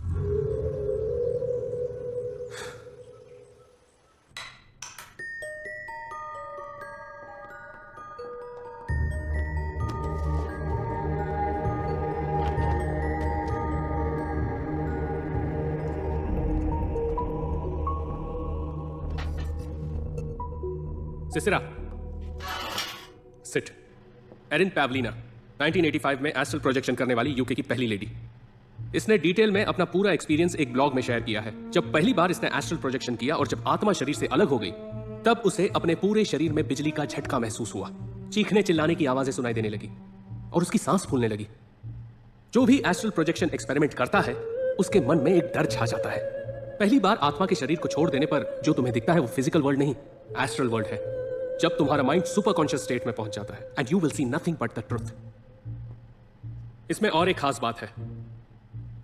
सिसरा, सिट। एरिन पैवलिना 1985 में एस्ट्रल प्रोजेक्शन करने वाली यूके की पहली लेडी। इसने डिटेल में अपना पूरा एक्सपीरियंस एक ब्लॉग में शेयर किया है। जब पहली बार इसने एस्ट्रल प्रोजेक्शन किया और जब आत्मा शरीर से अलग हो गई, तब उसे अपने पूरे शरीर में बिजली का झटका महसूस हुआ। चीखने चिल्लाने की आवाजें सुनाई देने लगी और उसकी सांस फूलने लगी। जो भी एस्ट्रल प्रोजेक्शन एक्सपेरिमेंट करता है, उसके मन में एक डर छा जाता है। पहली बार आत्मा के शरीर को छोड़ देने पर जो तुम्हें दिखता है वो फिजिकल वर्ल्ड नहीं, एस्ट्रल वर्ल्ड है। जब तुम्हारा माइंड सुपर कॉन्शियस स्टेट में पहुंच जाता है, and you will see nothing but the truth. इसमें और एक खास बात है,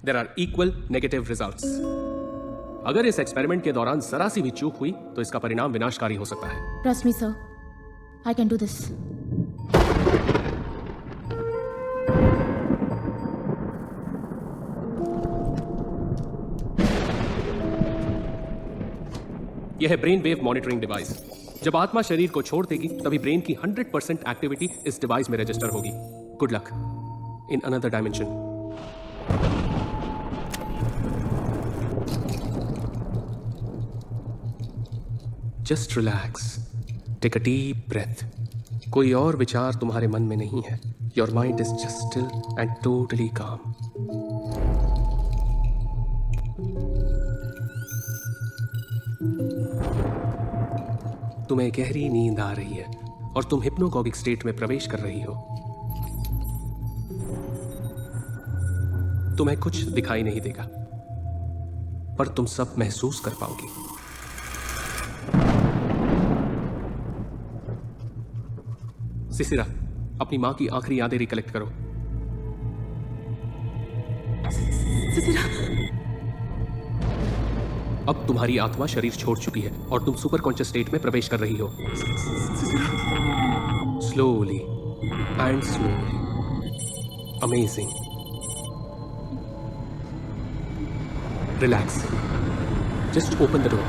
there are equal negative results. अगर इस एक्सपेरिमेंट के दौरान जरा सी भी चूक हुई तो इसका परिणाम विनाशकारी हो सकता है। Trust me sir, I can do this. यह है ब्रेन वेव मॉनिटरिंग डिवाइस। जब आत्मा शरीर को छोड़ देगी तभी ब्रेन की 100% एक्टिविटी इस डिवाइस में रजिस्टर होगी। Good luck in another dimension. Just relax, take a deep breath. कोई और विचार तुम्हारे मन में नहीं है। Your mind is just still and totally calm. तुम्हें गहरी नींद आ रही है और तुम हिप्नोगॉगिक स्टेट में प्रवेश कर रही हो। तुम्हें कुछ दिखाई नहीं देगा, पर तुम सब महसूस कर पाओगी। सिसिरा, अपनी मां की आखिरी यादें रिकलेक्ट करो। सिसिरा, अब तुम्हारी आत्मा शरीर छोड़ चुकी है और तुम सुपर कॉन्शियस स्टेट में प्रवेश कर रही हो। Slowly and slowly. Amazing. Relax. Just open the door.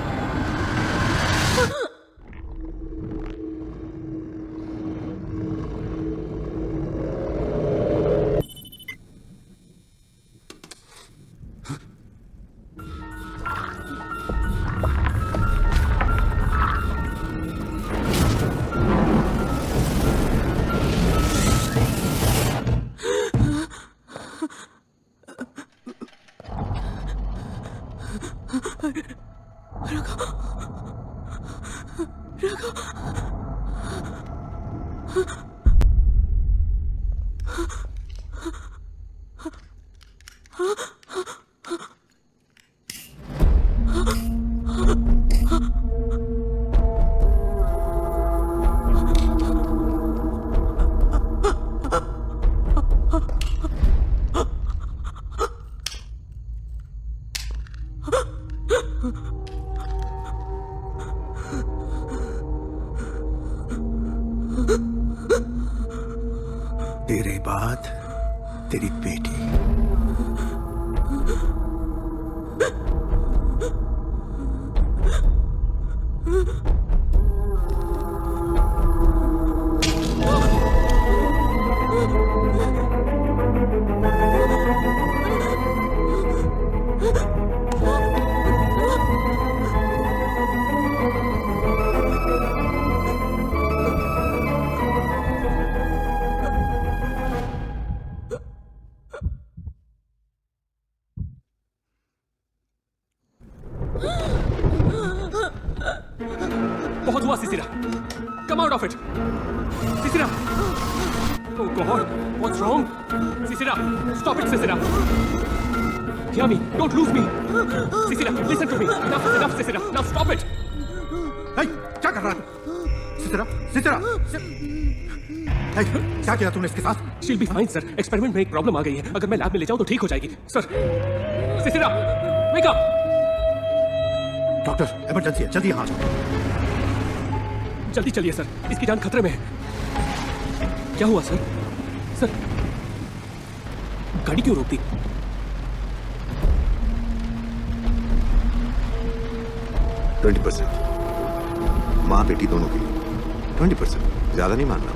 तेरे बाद तेरी बेटी। बहुत हुआ Sisira, come out of it. Sisira, oh God, what's wrong? Sisira, stop it, Sisira. Hear me, don't lose me। Sisira, listen to me। Enough is enough, Sisira. Now stop it। hey, क्या कर रहा है? सिसिरा, सिसिरा, hey, क्या किया तूने इसके साथ? She'll be fine, sir। Experiment में एक प्रॉब्लम आ गई है। अगर मैं लैब में ले जाऊं तो ठीक हो जाएगी, sir. Sisira, wake up। Doctor, emergency है, जल्दी यहाँ आओ। जल्दी चलिए सर, इसकी जान खतरे में है। क्या हुआ सर? सर, गाड़ी क्यों रोक दी? माँ बेटी दोनों के लिए 20%, ज्यादा नहीं मानना।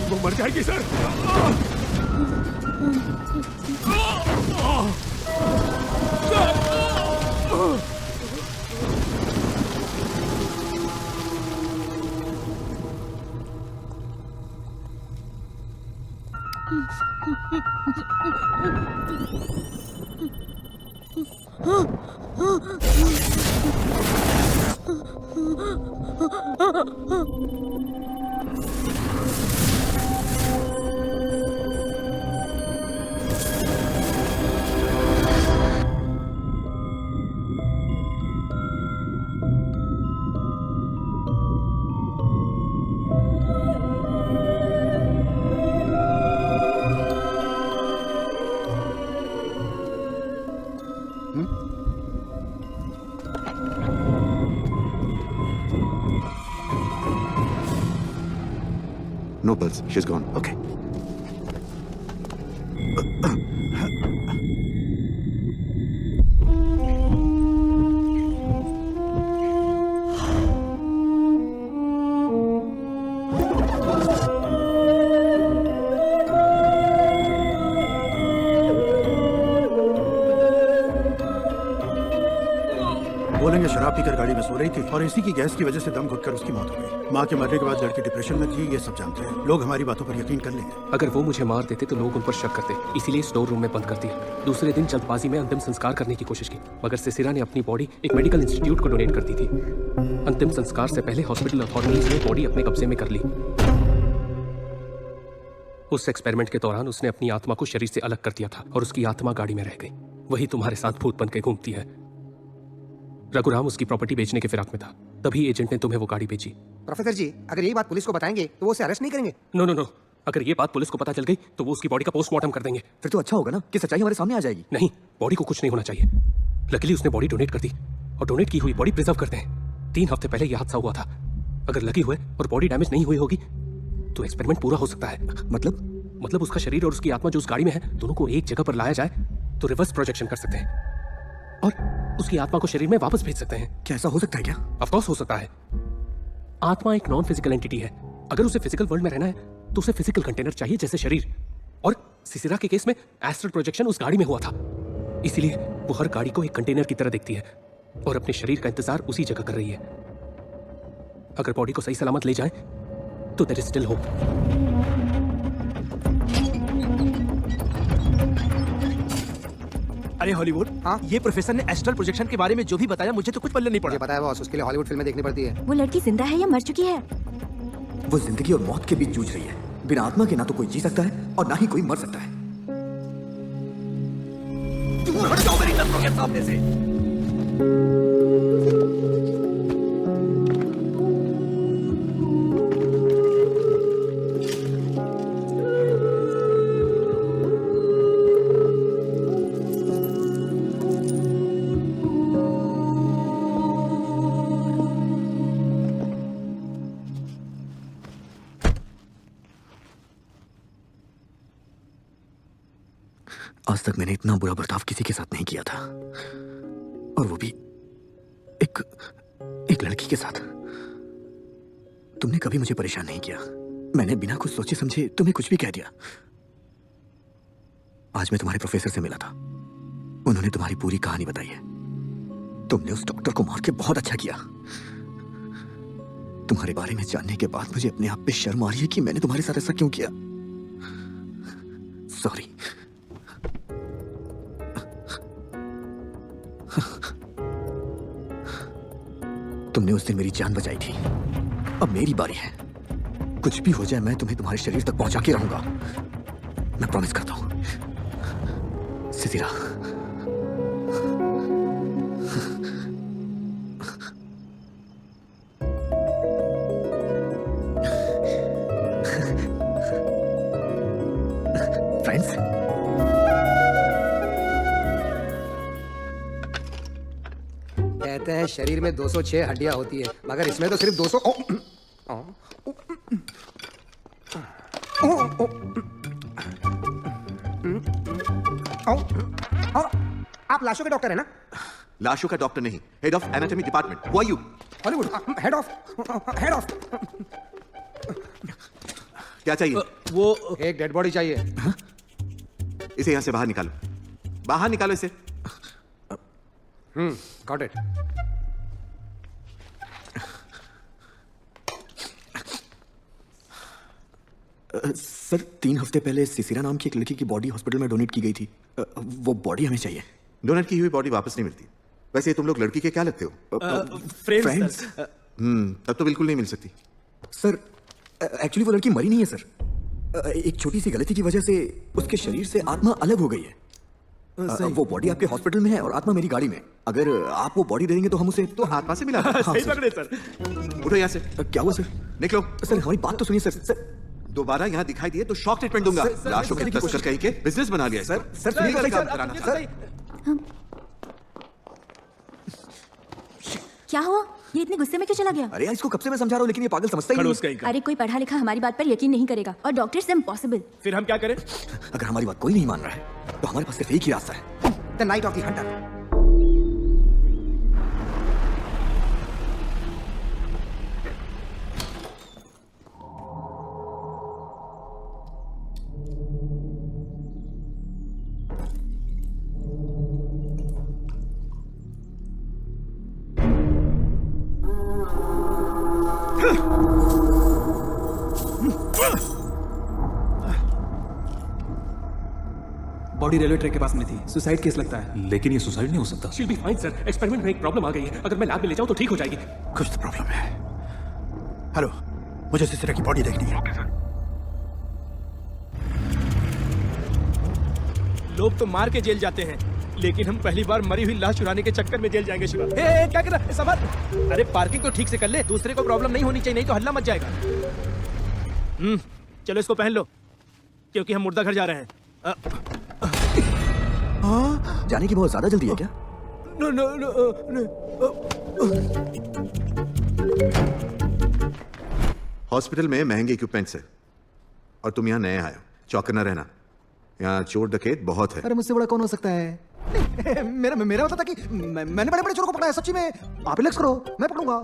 वो मर जाएगी sir. No pulse. She's gone. Okay. बोलेंगे शराब पीकर गाड़ी में सो रही थी और इसी की गैस की वजह से दम घुटकर उसकी मौत हो गई। माँ के मरने के बाद लड़की डिप्रेशन में थी, ये सब जानते हैं। लोग हमारी बातों पर यकीन कर लेंगे। अगर वो मुझे मार देते तो लोग उन पर शक करते, इसीलिए स्टोर रूम में बंद कर दिया। दूसरे दिन जल्दबाजी में अंतिम संस्कार करने की कोशिश की, मगर सिसिरा ने अपनी बॉडी एक मेडिकल इंस्टीट्यूट को डोनेट कर दी थी। अंतिम संस्कार से पहले हॉस्पिटल अथॉरिटीज ने बॉडी अपने कब्जे में कर ली। उस एक्सपेरिमेंट के दौरान उसने अपनी आत्मा को शरीर से अलग कर दिया था और उसकी आत्मा गाड़ी में रह गई। वही तुम्हारे साथ भूत बन के घूमती है। रघुराम उसकी प्रॉपर्टी बेचने के फिराक में था, तभी एजेंट ने तुम्हें वो गाड़ी बेची। प्रोफेसर जी, अगर यही बात पुलिस को बताएंगे तो वो उसे अरेस्ट नहीं करेंगे? नो नो नो, अगर ये बात पुलिस को पता चल गई तो वो उसकी बॉडी का पोस्टमार्टम कर देंगे। फिर तो अच्छा होगा ना कि सच्चाई हमारे सामने आ जाएगी। नहीं, बॉडी को कुछ नहीं होना चाहिए। लकीली उसने बॉडी डोनेट कर दी और डोनेट की हुई बॉडी प्रिजर्व करते हैं। 3 हफ्ते पहले यह हादसा हुआ था। अगर लकी हुए और बॉडी डैमेज नहीं हुई होगी तो एक्सपेरिमेंट पूरा हो सकता है। मतलब उसका शरीर और उसकी आत्मा जो उस गाड़ी में है, दोनों को एक जगह पर लाया जाए तो रिवर्स प्रोजेक्शन कर सकते हैं और उसकी आत्मा को शरीर में वापस भेज सकते हैं। क्या ऐसा हो सकता है क्या? ऑफ कोर्स हो सकता है। आत्मा एक नॉन फिजिकल एंटिटी है। अगर उसे फिजिकल वर्ल्ड में रहना है तो उसे फिजिकल कंटेनर चाहिए, जैसे शरीर। और सिसिरा के केस में एस्ट्रल प्रोजेक्शन उस गाड़ी में हुआ था, इसीलिए वो हर गाड़ी को एक कंटेनर की तरह देखती है और अपने शरीर का इंतजार उसी जगह कर रही है। अगर बॉडी को सही सलामत ले जाए तो देयर इज स्टिल होप। अरे हॉलीवुड, हाँ? ये प्रोफेसर ने एस्ट्रल प्रोजेक्शन के बारे में जो भी बताया मुझे तो कुछ पल्ले नहीं पड़ा। मुझे पता है बॉस, उसके लिए हॉलीवुड फिल्में देखनी पड़ती है। वो लड़की जिंदा है या मर चुकी है? वो जिंदगी और मौत के बीच जूझ रही है। बिना आत्मा के ना तो कोई जी सकता है और ना ही कोई मर सकता है। दूर हट जाओ मेरी नजरों के सामने से। आज तक मैंने इतना बुरा बर्ताव किसी के साथ नहीं किया था, और वो भी एक लड़की के साथ। तुमने कभी मुझे परेशान नहीं किया। मैंने बिना कुछ सोचे समझे तुम्हें कुछ भी कह दिया। आज मैं तुम्हारे प्रोफेसर से मिला था, उन्होंने तुम्हारी पूरी कहानी बताई है। तुमने उस डॉक्टर को मार के बहुत अच्छा किया। तुम्हारे बारे में जानने के बाद मुझे अपने आप पे शर्म आ रही है कि मैंने तुम्हारे साथ ऐसा क्यों किया। सॉरी। तुमने उस दिन मेरी जान बचाई थी, अब मेरी बारी है। कुछ भी हो जाए मैं तुम्हें तुम्हारे शरीर तक पहुंचा के रहूंगा, मैं प्रॉमिस करता हूं। सिसिरा, फ्रेंड्स, कहते हैं शरीर में 206 हड्डियां होती है, मगर इसमें तो सिर्फ 200। आप लाशों के डॉक्टर है ना? लाशों का डॉक्टर नहीं, head of anatomy department. Who are you? Hollywood head of. क्या चाहिए? वो एक डेड बॉडी चाहिए। इसे यहां से बाहर निकालो, बाहर निकालो इसे। Got it. सर 3 हफ्ते पहले सिसिरा नाम की एक लड़की की बॉडी हॉस्पिटल में डोनेट की गई थी। वो बॉडी हमें चाहिए। डोनेट की हुई बॉडी वापस नहीं मिलती। वैसे तुम लोग लड़की के क्या लगते हो? फ्रेंड्स। तब तो बिल्कुल नहीं मिल सकती। सर एक्चुअली वो लड़की मरी नहीं है सर। एक छोटी सी गलती की वजह से उसके शरीर से आत्मा अलग हो गई है। वो बॉडी आपके हॉस्पिटल में है और आत्मा मेरी गाड़ी में। अगर आप वो बॉडी दे देंगे तो हम उसे तो आत्मा से मिला। हाँ, सही सर। पकड़े सर। उठो यहाँ से। क्या हुआ सर? निकलो। सर हमारी बात तो सुनिए सर। दोबारा यहाँ दिखाई दिए तो शॉक ट्रीटमेंट दूंगा। लाशों के तस्कर कहीं के बिजनेस बना लिया है। सर क्या हुआ? ये इतने गुस्से में क्यों चला गया? अरे यार इसको कब से मैं समझा रहा हूँ लेकिन ये पागल समझता ही नहीं। अरे कोई पढ़ा लिखा हमारी बात पर यकीन नहीं करेगा और डॉक्टर से इम्पॉसिबल। फिर हम क्या करें? अगर हमारी बात कोई नहीं मान रहा है तो हमारे पास सिर्फ एक ही रास्ता है। The night of the Hunter. Body railway track के पास मिली थी। सुसाइड केस लगता है। लेकिन ये सुसाइड नहीं हो सकता। She'll be fine sir. Experiment में एक प्रॉब्लम आ गई है, अगर मैं लैब में ले जाऊं तो ठीक हो जाएगी। कुछ तो प्रॉब्लम है। हेलो, मुझे सिसिरा की बॉडी देखनी है। लोग तो मार के जेल जाते हैं, लेकिन हम पहली बार मरी हुई लाश चुराने के चक्कर में जेल जाएंगे। शिवा, क्या कर रहा है? संभाल। अरे पार्किंग तो ठीक से कर ले, दूसरे को प्रॉब्लम नहीं होनी चाहिए, नहीं तो हल्ला मच जाएगा। चलो इसको पहन लो, क्योंकि हम मुर्दा घर जा रहे हैं। जाने की बहुत ज्यादा जल्दी है क्या? No no no. हॉस्पिटल में महंगे इक्विपमेंट्स है और तुम यहाँ नए आए हो, चौकन्ना रहना। यहाँ चोर डकैत बहुत है। अरे मुझसे बड़ा कौन हो सकता है? मेरा होता था कि मैंने बड़े बड़े चोरों को पकड़ा है। सच्ची में आप रिलैक्स करो, मैं पकड़ूंगा।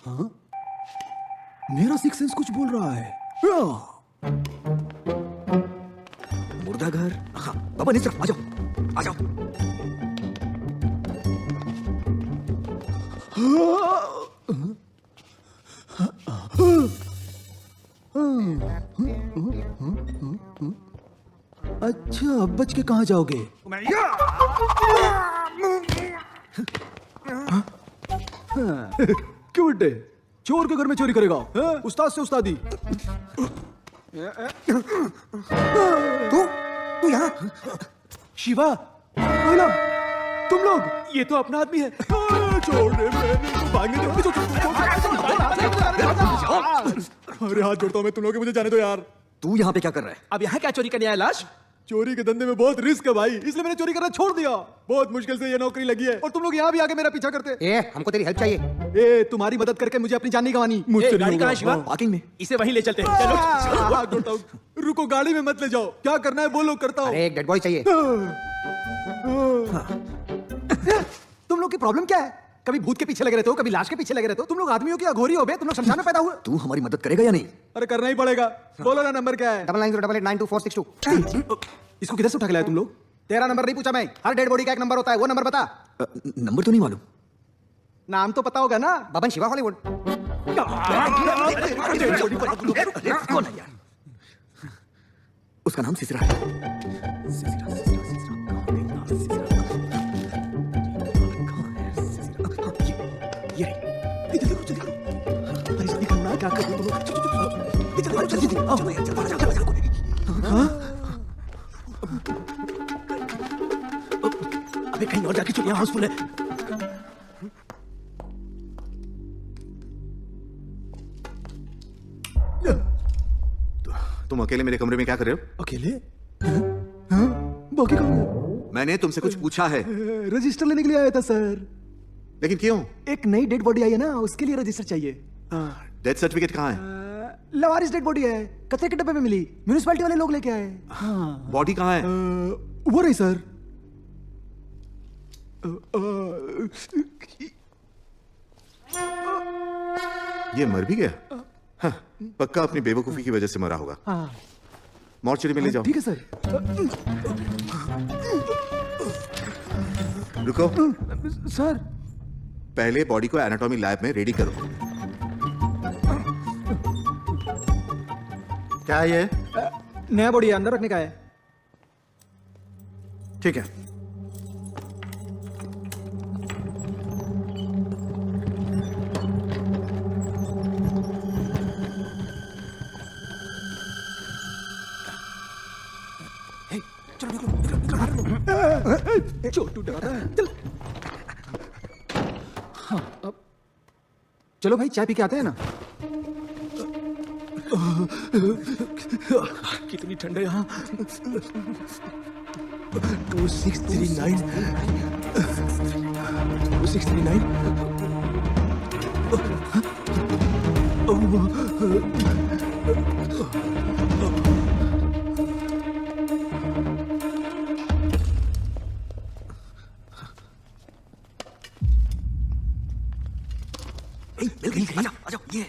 हाँ? मेरा सिक्स सेंस कुछ बोल रहा है। मुर्दा घर। हाँ बाबा नहीं सर, आ जाओ आ जाओ। अच्छा अब बच के कहाँ जाओगे? क्यों बेटे? चोर के घर में चोरी करेगा? उस्ताद से उस्तादी। तू यहाँ? शिवा, बोला, तुम लोग? ये तो अपना आदमी है। छोड़ दे, भागने दो। अरे हाथ जोड़ता हूँ मैं तुम लोग, मुझे जाने दो यार। तू यहाँ पे क्या कर रहा है? अब यहाँ क्या चोरी करने आया लाश? चोरी के धंधे में बहुत रिस्क है भाई, इसलिए मैंने चोरी करना छोड़ दिया। बहुत मुश्किल से ये नौकरी लगी है और तुम लोग यहाँ भी आके मेरा पीछा करते। ए, हमको तेरी हेल्प चाहिए। ए, तुम्हारी मदद करके मुझे अपनी जान नहीं गंवानी। मुझसे नहीं गाड़ी होगा। कहाँ है शिवा? पार्किंग में। इसे वहीं ले चलते हैं। चलो। हाथ जोड़ता हूँ। रुको, गाड़ी में मत ले जाओ। क्या करना है बोलो, करता हूँ। एक डेड बॉडी चाहिए। तुम लोग की प्रॉब्लम क्या है? कभी भूत के पीछे लगे रहते हो, कभी लाश के पीछे लगे रहते हो। तुम लोग आदमियों की अघोरी हो बे? तुम लोग शमशान में पैदा हुए? तू हमारी मदद करेगा या नहीं? अरे करना ही पड़ेगा। बोलो ना, नंबर क्या है? 9908892462। इसको किधर से उठा के लाया तुम लोग? तेरा नंबर नहीं पूछा मैं। हर डेड बॉडी का एक नंबर होता है, वो नंबर बता। नंबर तो नहीं मालूम। नाम तो पता होगा ना? बबन शिवा हॉलीवुड। कौन है यार? उसका नाम सिसरा है। क्या कर रहे हो? जल्दी अबे कहीं और जाके चुनिया हाउसफुल है। तुम अकेले मेरे कमरे में क्या कर रहे हो? अकेले? बाकी कौन है? मैंने तुमसे कुछ पूछा है। रजिस्टर लेने के लिए आया था सर। लेकिन क्यों? एक नई डेड बॉडी आई है ना, उसके लिए रजिस्टर चाहिए। डेथ सर्टिफिकेट कहाँ है? लवारिस डेड बॉडी है, कचरे के डब्बे में मिली, म्युनिसिपैलिटी वाले लोग लेके आए। बॉडी कहाँ है? वो रही सर। ये मर भी गया? हाँ, पक्का अपनी बेवकूफी की वजह से मरा होगा। मॉर्चरी में ले जाओ। ठीक है सर। रुको सर, पहले बॉडी को एनाटॉमी लैब में रेडी करो। क्या है ये? नया बॉडी अंदर रखने का है। ठीक है। छोटू डरा है। चल। हाँ, अब चलो भाई, चाय पी के आते हैं ना। कितनी ठंड है यहाँ। 2639 2639। मिल गई। आजा, आजा, ये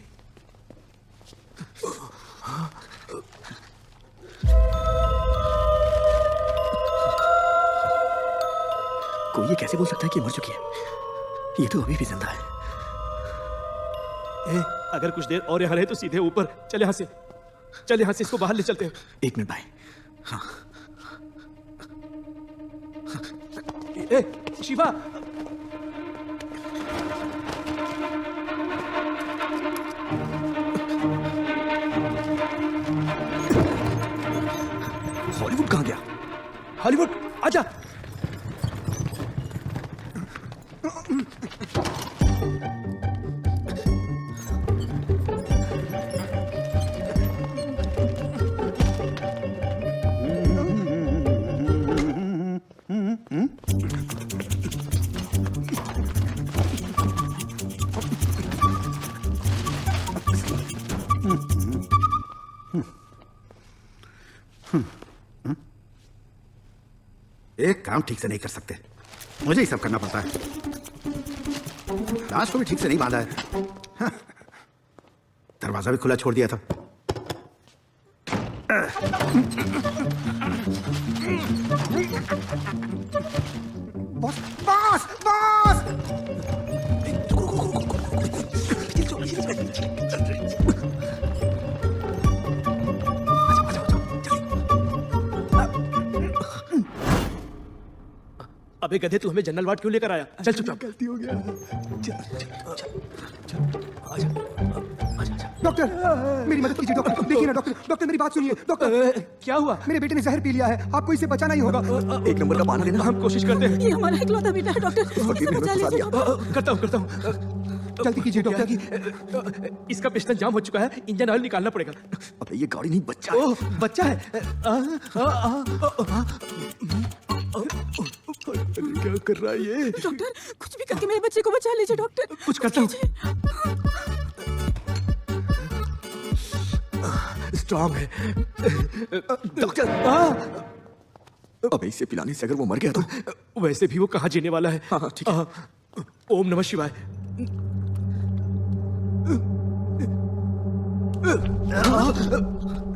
कोई ये कैसे बोल सकता है कि मर चुकी है? ये तो अभी भी जिंदा है। ए, अगर कुछ देर और यहाँ रहे तो सीधे ऊपर। चल यहाँ से, चल यहाँ से इसको बाहर ले चलते हैं। एक मिनट भाई। हाँ। ए, शिवा। हॉलीवुड कहाँ गया? हॉलीवुड आजा। एक काम ठीक से नहीं कर सकते, मुझे ही सब करना पड़ता है। लाश को भी ठीक से नहीं बांधा है। हाँ। दरवाजा भी खुला छोड़ दिया था। Boss, boss, boss! अबे गधे, तू हमें जनरल वार्ड क्यों लेकर आया? चल चुपचाप। गलती हो गया। डॉक्टर, मेरी मदद कीजिए डॉक्टर। देखिए ना डॉक्टर, डॉक्टर मेरी बात सुनिए डॉक्टर। क्या हुआ? मेरे बेटे ने जहर पी लिया है, आपको इससे बचाना ही होगा। एक नंबर का बहाना देना। हम कोशिश करते हैं। ये हमारा इकलौता बेटा है डॉक्टर, इसे बचा लीजिए। करता हूँ। जल्दी कीजिए डॉक्टर। इसका पिस्टन जाम हो चुका है, इंजन ऑयल निकालना पड़ेगा। अबे ये गाड़ी नहीं, बच्चा है। ओह, बच्चा है। क्या कर रहा है ये? डॉक्टर, कुछ भी करके मेरे बच्चे को बचा लीजिए डॉक्टर। कुछ करता हूँ। स्ट्रांग है डॉक्टर। अबे इसे पिलाने से अगर वो मर गया तो? वैसे भी वो कहाँ जीने वाला है। हाँ ठीक है। ओम नमः शिवाय।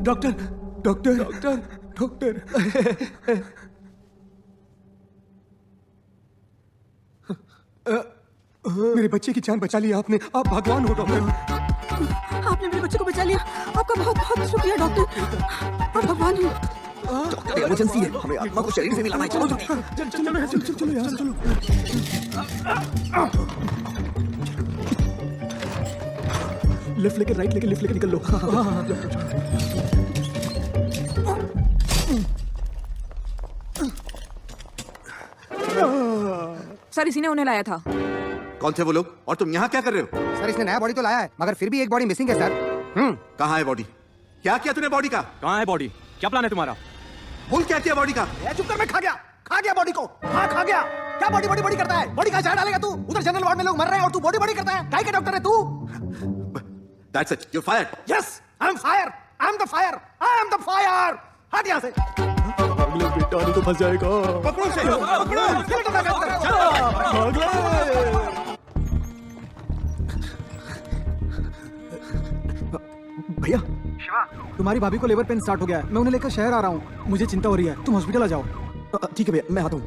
Doctor, doctor, doctor, doctor. मेरे बच्चे की जान बचा ली आपने, आप भगवान हो डॉक्टर। आपने मेरे बच्चे को बचा लिया, आपका बहुत बहुत शुक्रिया डॉक्टर, आप भगवान हो। डॉक्टर इमरजेंसी है, हमें आत्मा को शरीर से मिलाना है। चलो जल्दी। चलो यार चलो। लेफ्ट लेके राइट लेके, लिफ्ट लेके निकल लो। सर इसी ने उन्हें लाया था। कौन थे वो लोग और तुम यहाँ क्या कर रहे हो? सर इसने नया बॉडी तो लाया है, मगर फिर भी एक बॉडी मिसिंग है सर। कहाँ है बॉडी? क्या किया तूने बॉडी का? कहाँ है बॉडी? क्या प्लान है तुम्हारा? भूल क्या किया बॉडी का? चुप कर, मैं खा गया बॉडी को। हाँ खा गया। क्या बॉडी बॉडी बॉडी करता है? बॉडी कहाँ जहर डालेगा तू? उधर जनरल वार्ड में लोग मर रहे हैं और तू बॉडी बॉडी करता है? काय का डॉक्टर है तू? That's it. You're fired. Yes, I'm fire. I'm the fire. I am the fire. हट यहाँ से। अगले बेटा नहीं तो फंस जाएगा। पकड़ो उसे। भैया, शिवा, तुम्हारी भाभी को लेबर पेन स्टार्ट हो गया है, मैं उन्हें लेकर शहर आ रहा हूँ। मुझे चिंता हो रही है, तुम हॉस्पिटल आ जाओ। ठीक है भैया, मैं आता हूँ।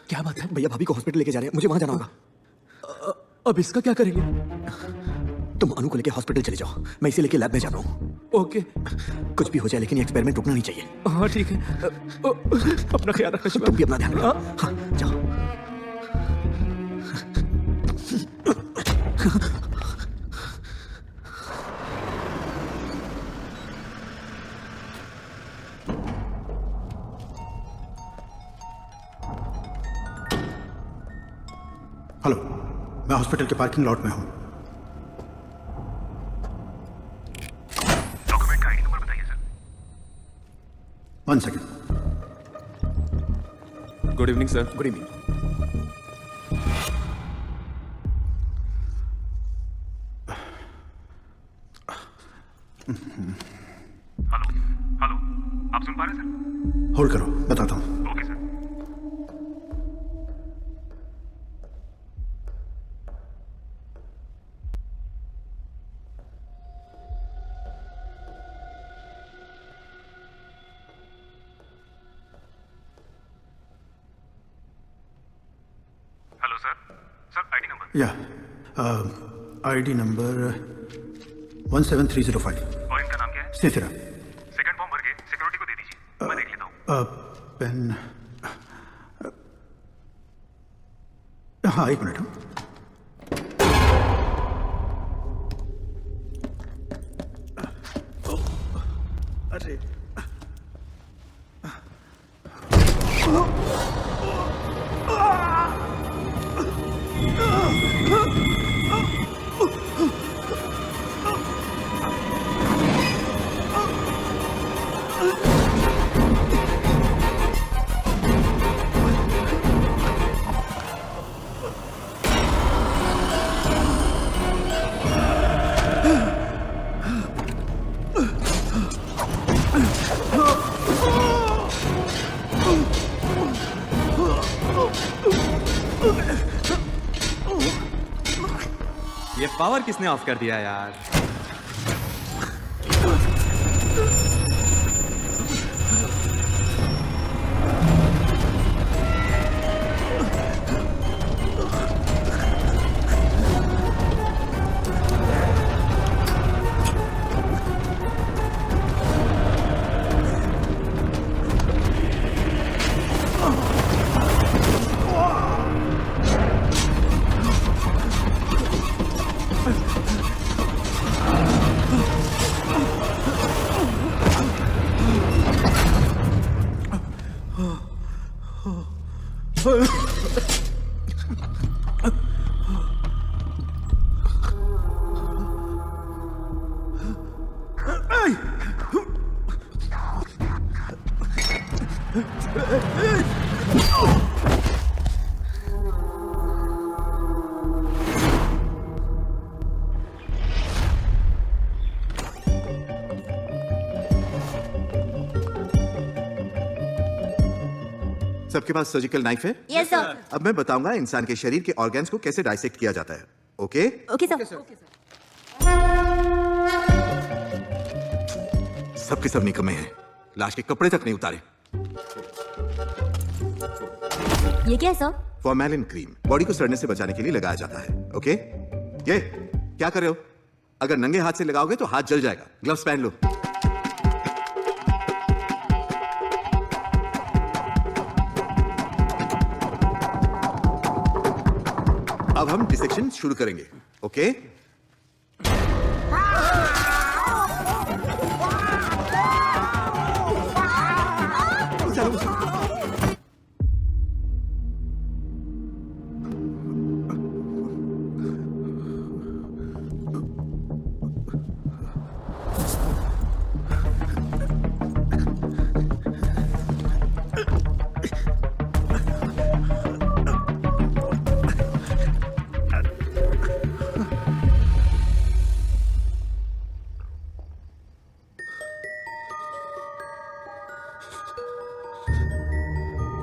क्या बात है? भैया भाभी को हॉस्पिटल लेके जा रहे हैं, मुझे वहां जाना होगा। अब इसका क्या करेंगे? तुम अनु को लेके हॉस्पिटल चले जाओ, मैं इसे लेके लैब में जा रहा हूँ। ओके। कुछ भी हो जाए लेकिन ये एक्सपेरिमेंट रुकना नहीं चाहिए। हाँ ठीक है। अपना ख्याल रखना शिवा। तुम भी अपना ध्यान रखो। हाँ जाओ। हेलो, मैं हॉस्पिटल के पार्किंग लॉट में हूँ। डॉक्यूमेंट का आईडी नंबर बताइए sir. 1 second. Good evening sir. Good evening. Hello, आप सुन पा रहे हैं सर? होल्ड करो, बताता हूँ। Okay sir. Hello sir, ID number. या आईडी नंबर 17305। और इनका नाम क्या है? स्नेथिरा। सेकंड फॉर्म भर के सिक्योरिटी को दे दीजिए, मैं देख लेता हूँ। पेन। हाँ, एक मिनट। अरे ये पावर किसने ऑफ कर दिया यार? सबके पास सर्जिकल नाइफ है? Yes sir. अब मैं बताऊंगा इंसान के शरीर के ऑर्गन्स को कैसे डाइसेक्ट किया जाता है। ओके? Okay sir. सबके सब निकम्मे हैं, लाश के कपड़े तक नहीं उतारे। ये क्या है सर? फॉर्मेलिन क्रीम बॉडी को सड़ने से बचाने के लिए लगाया जाता है। ओके? ये क्या कर रहे हो? अगर नंगे हाथ से लगाओगे तो हाथ जल जाएगा। ग्लव्स पहन लो। अब हम डिसेक्शन शुरू करेंगे। Okay?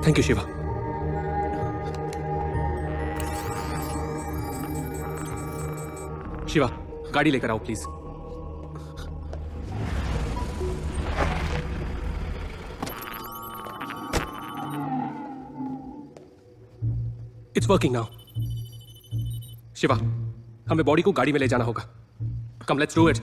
Thank you Shiva. Shiva, गाड़ी लेकर आओ please. It's working now. Shiva, हमें बॉडी को गाड़ी में ले जाना होगा। Come let's do it.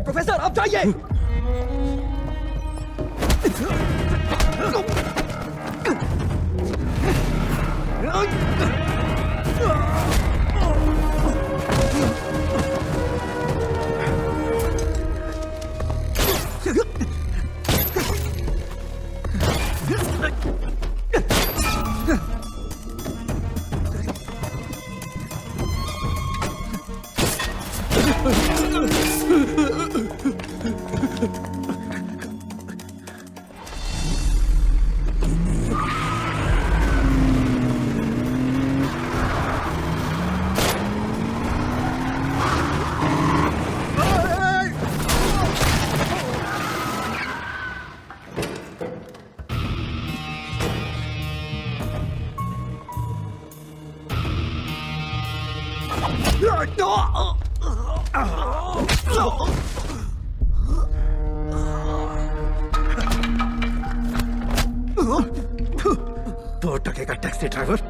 Professor आप जाइए। दो टके का टैक्सी ड्राइवर।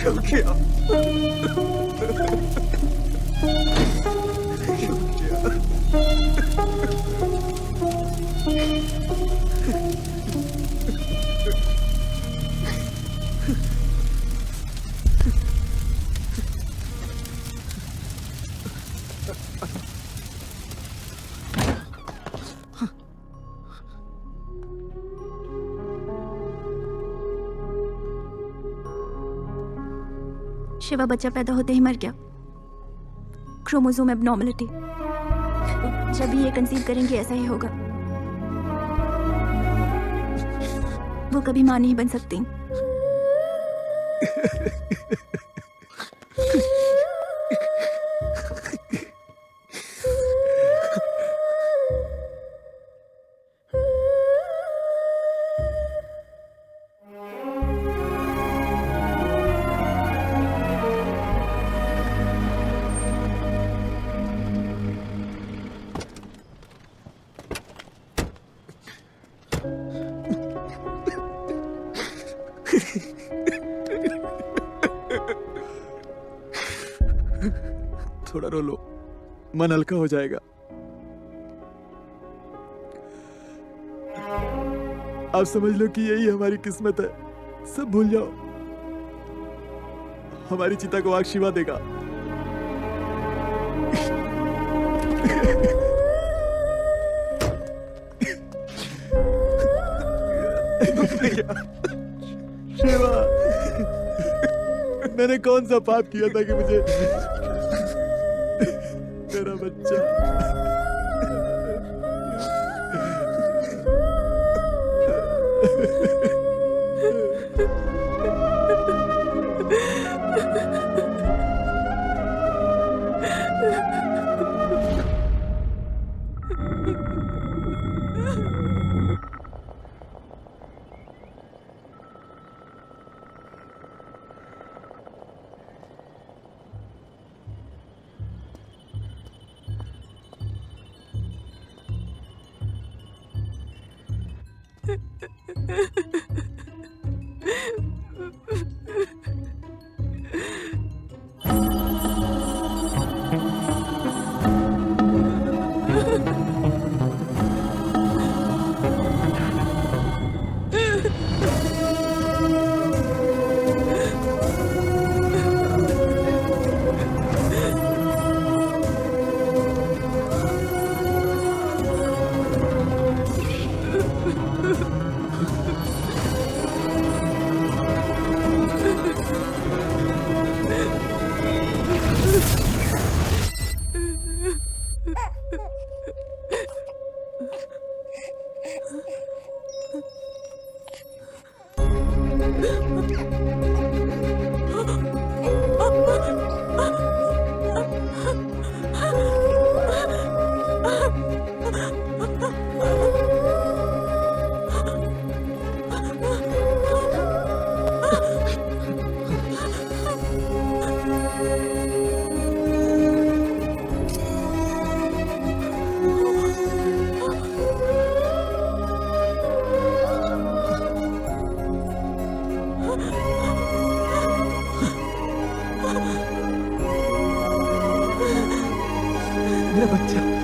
क्यों किया? शिवा बच्चा पैदा होते ही मर गया। Chromosome abnormality. जब भी ये कंसीव करेंगे ऐसा ही होगा। वो कभी मां नहीं बन सकती। थोड़ा रो लो, मन हल्का हो जाएगा। आप समझ लो कि यही हमारी किस्मत है। सब भूल जाओ। हमारी चिता को आग शिवा देगा। शिवा, मैंने कौन सा पाप किया था कि मुझे मेरा बच्चा। मेरा बच्चा।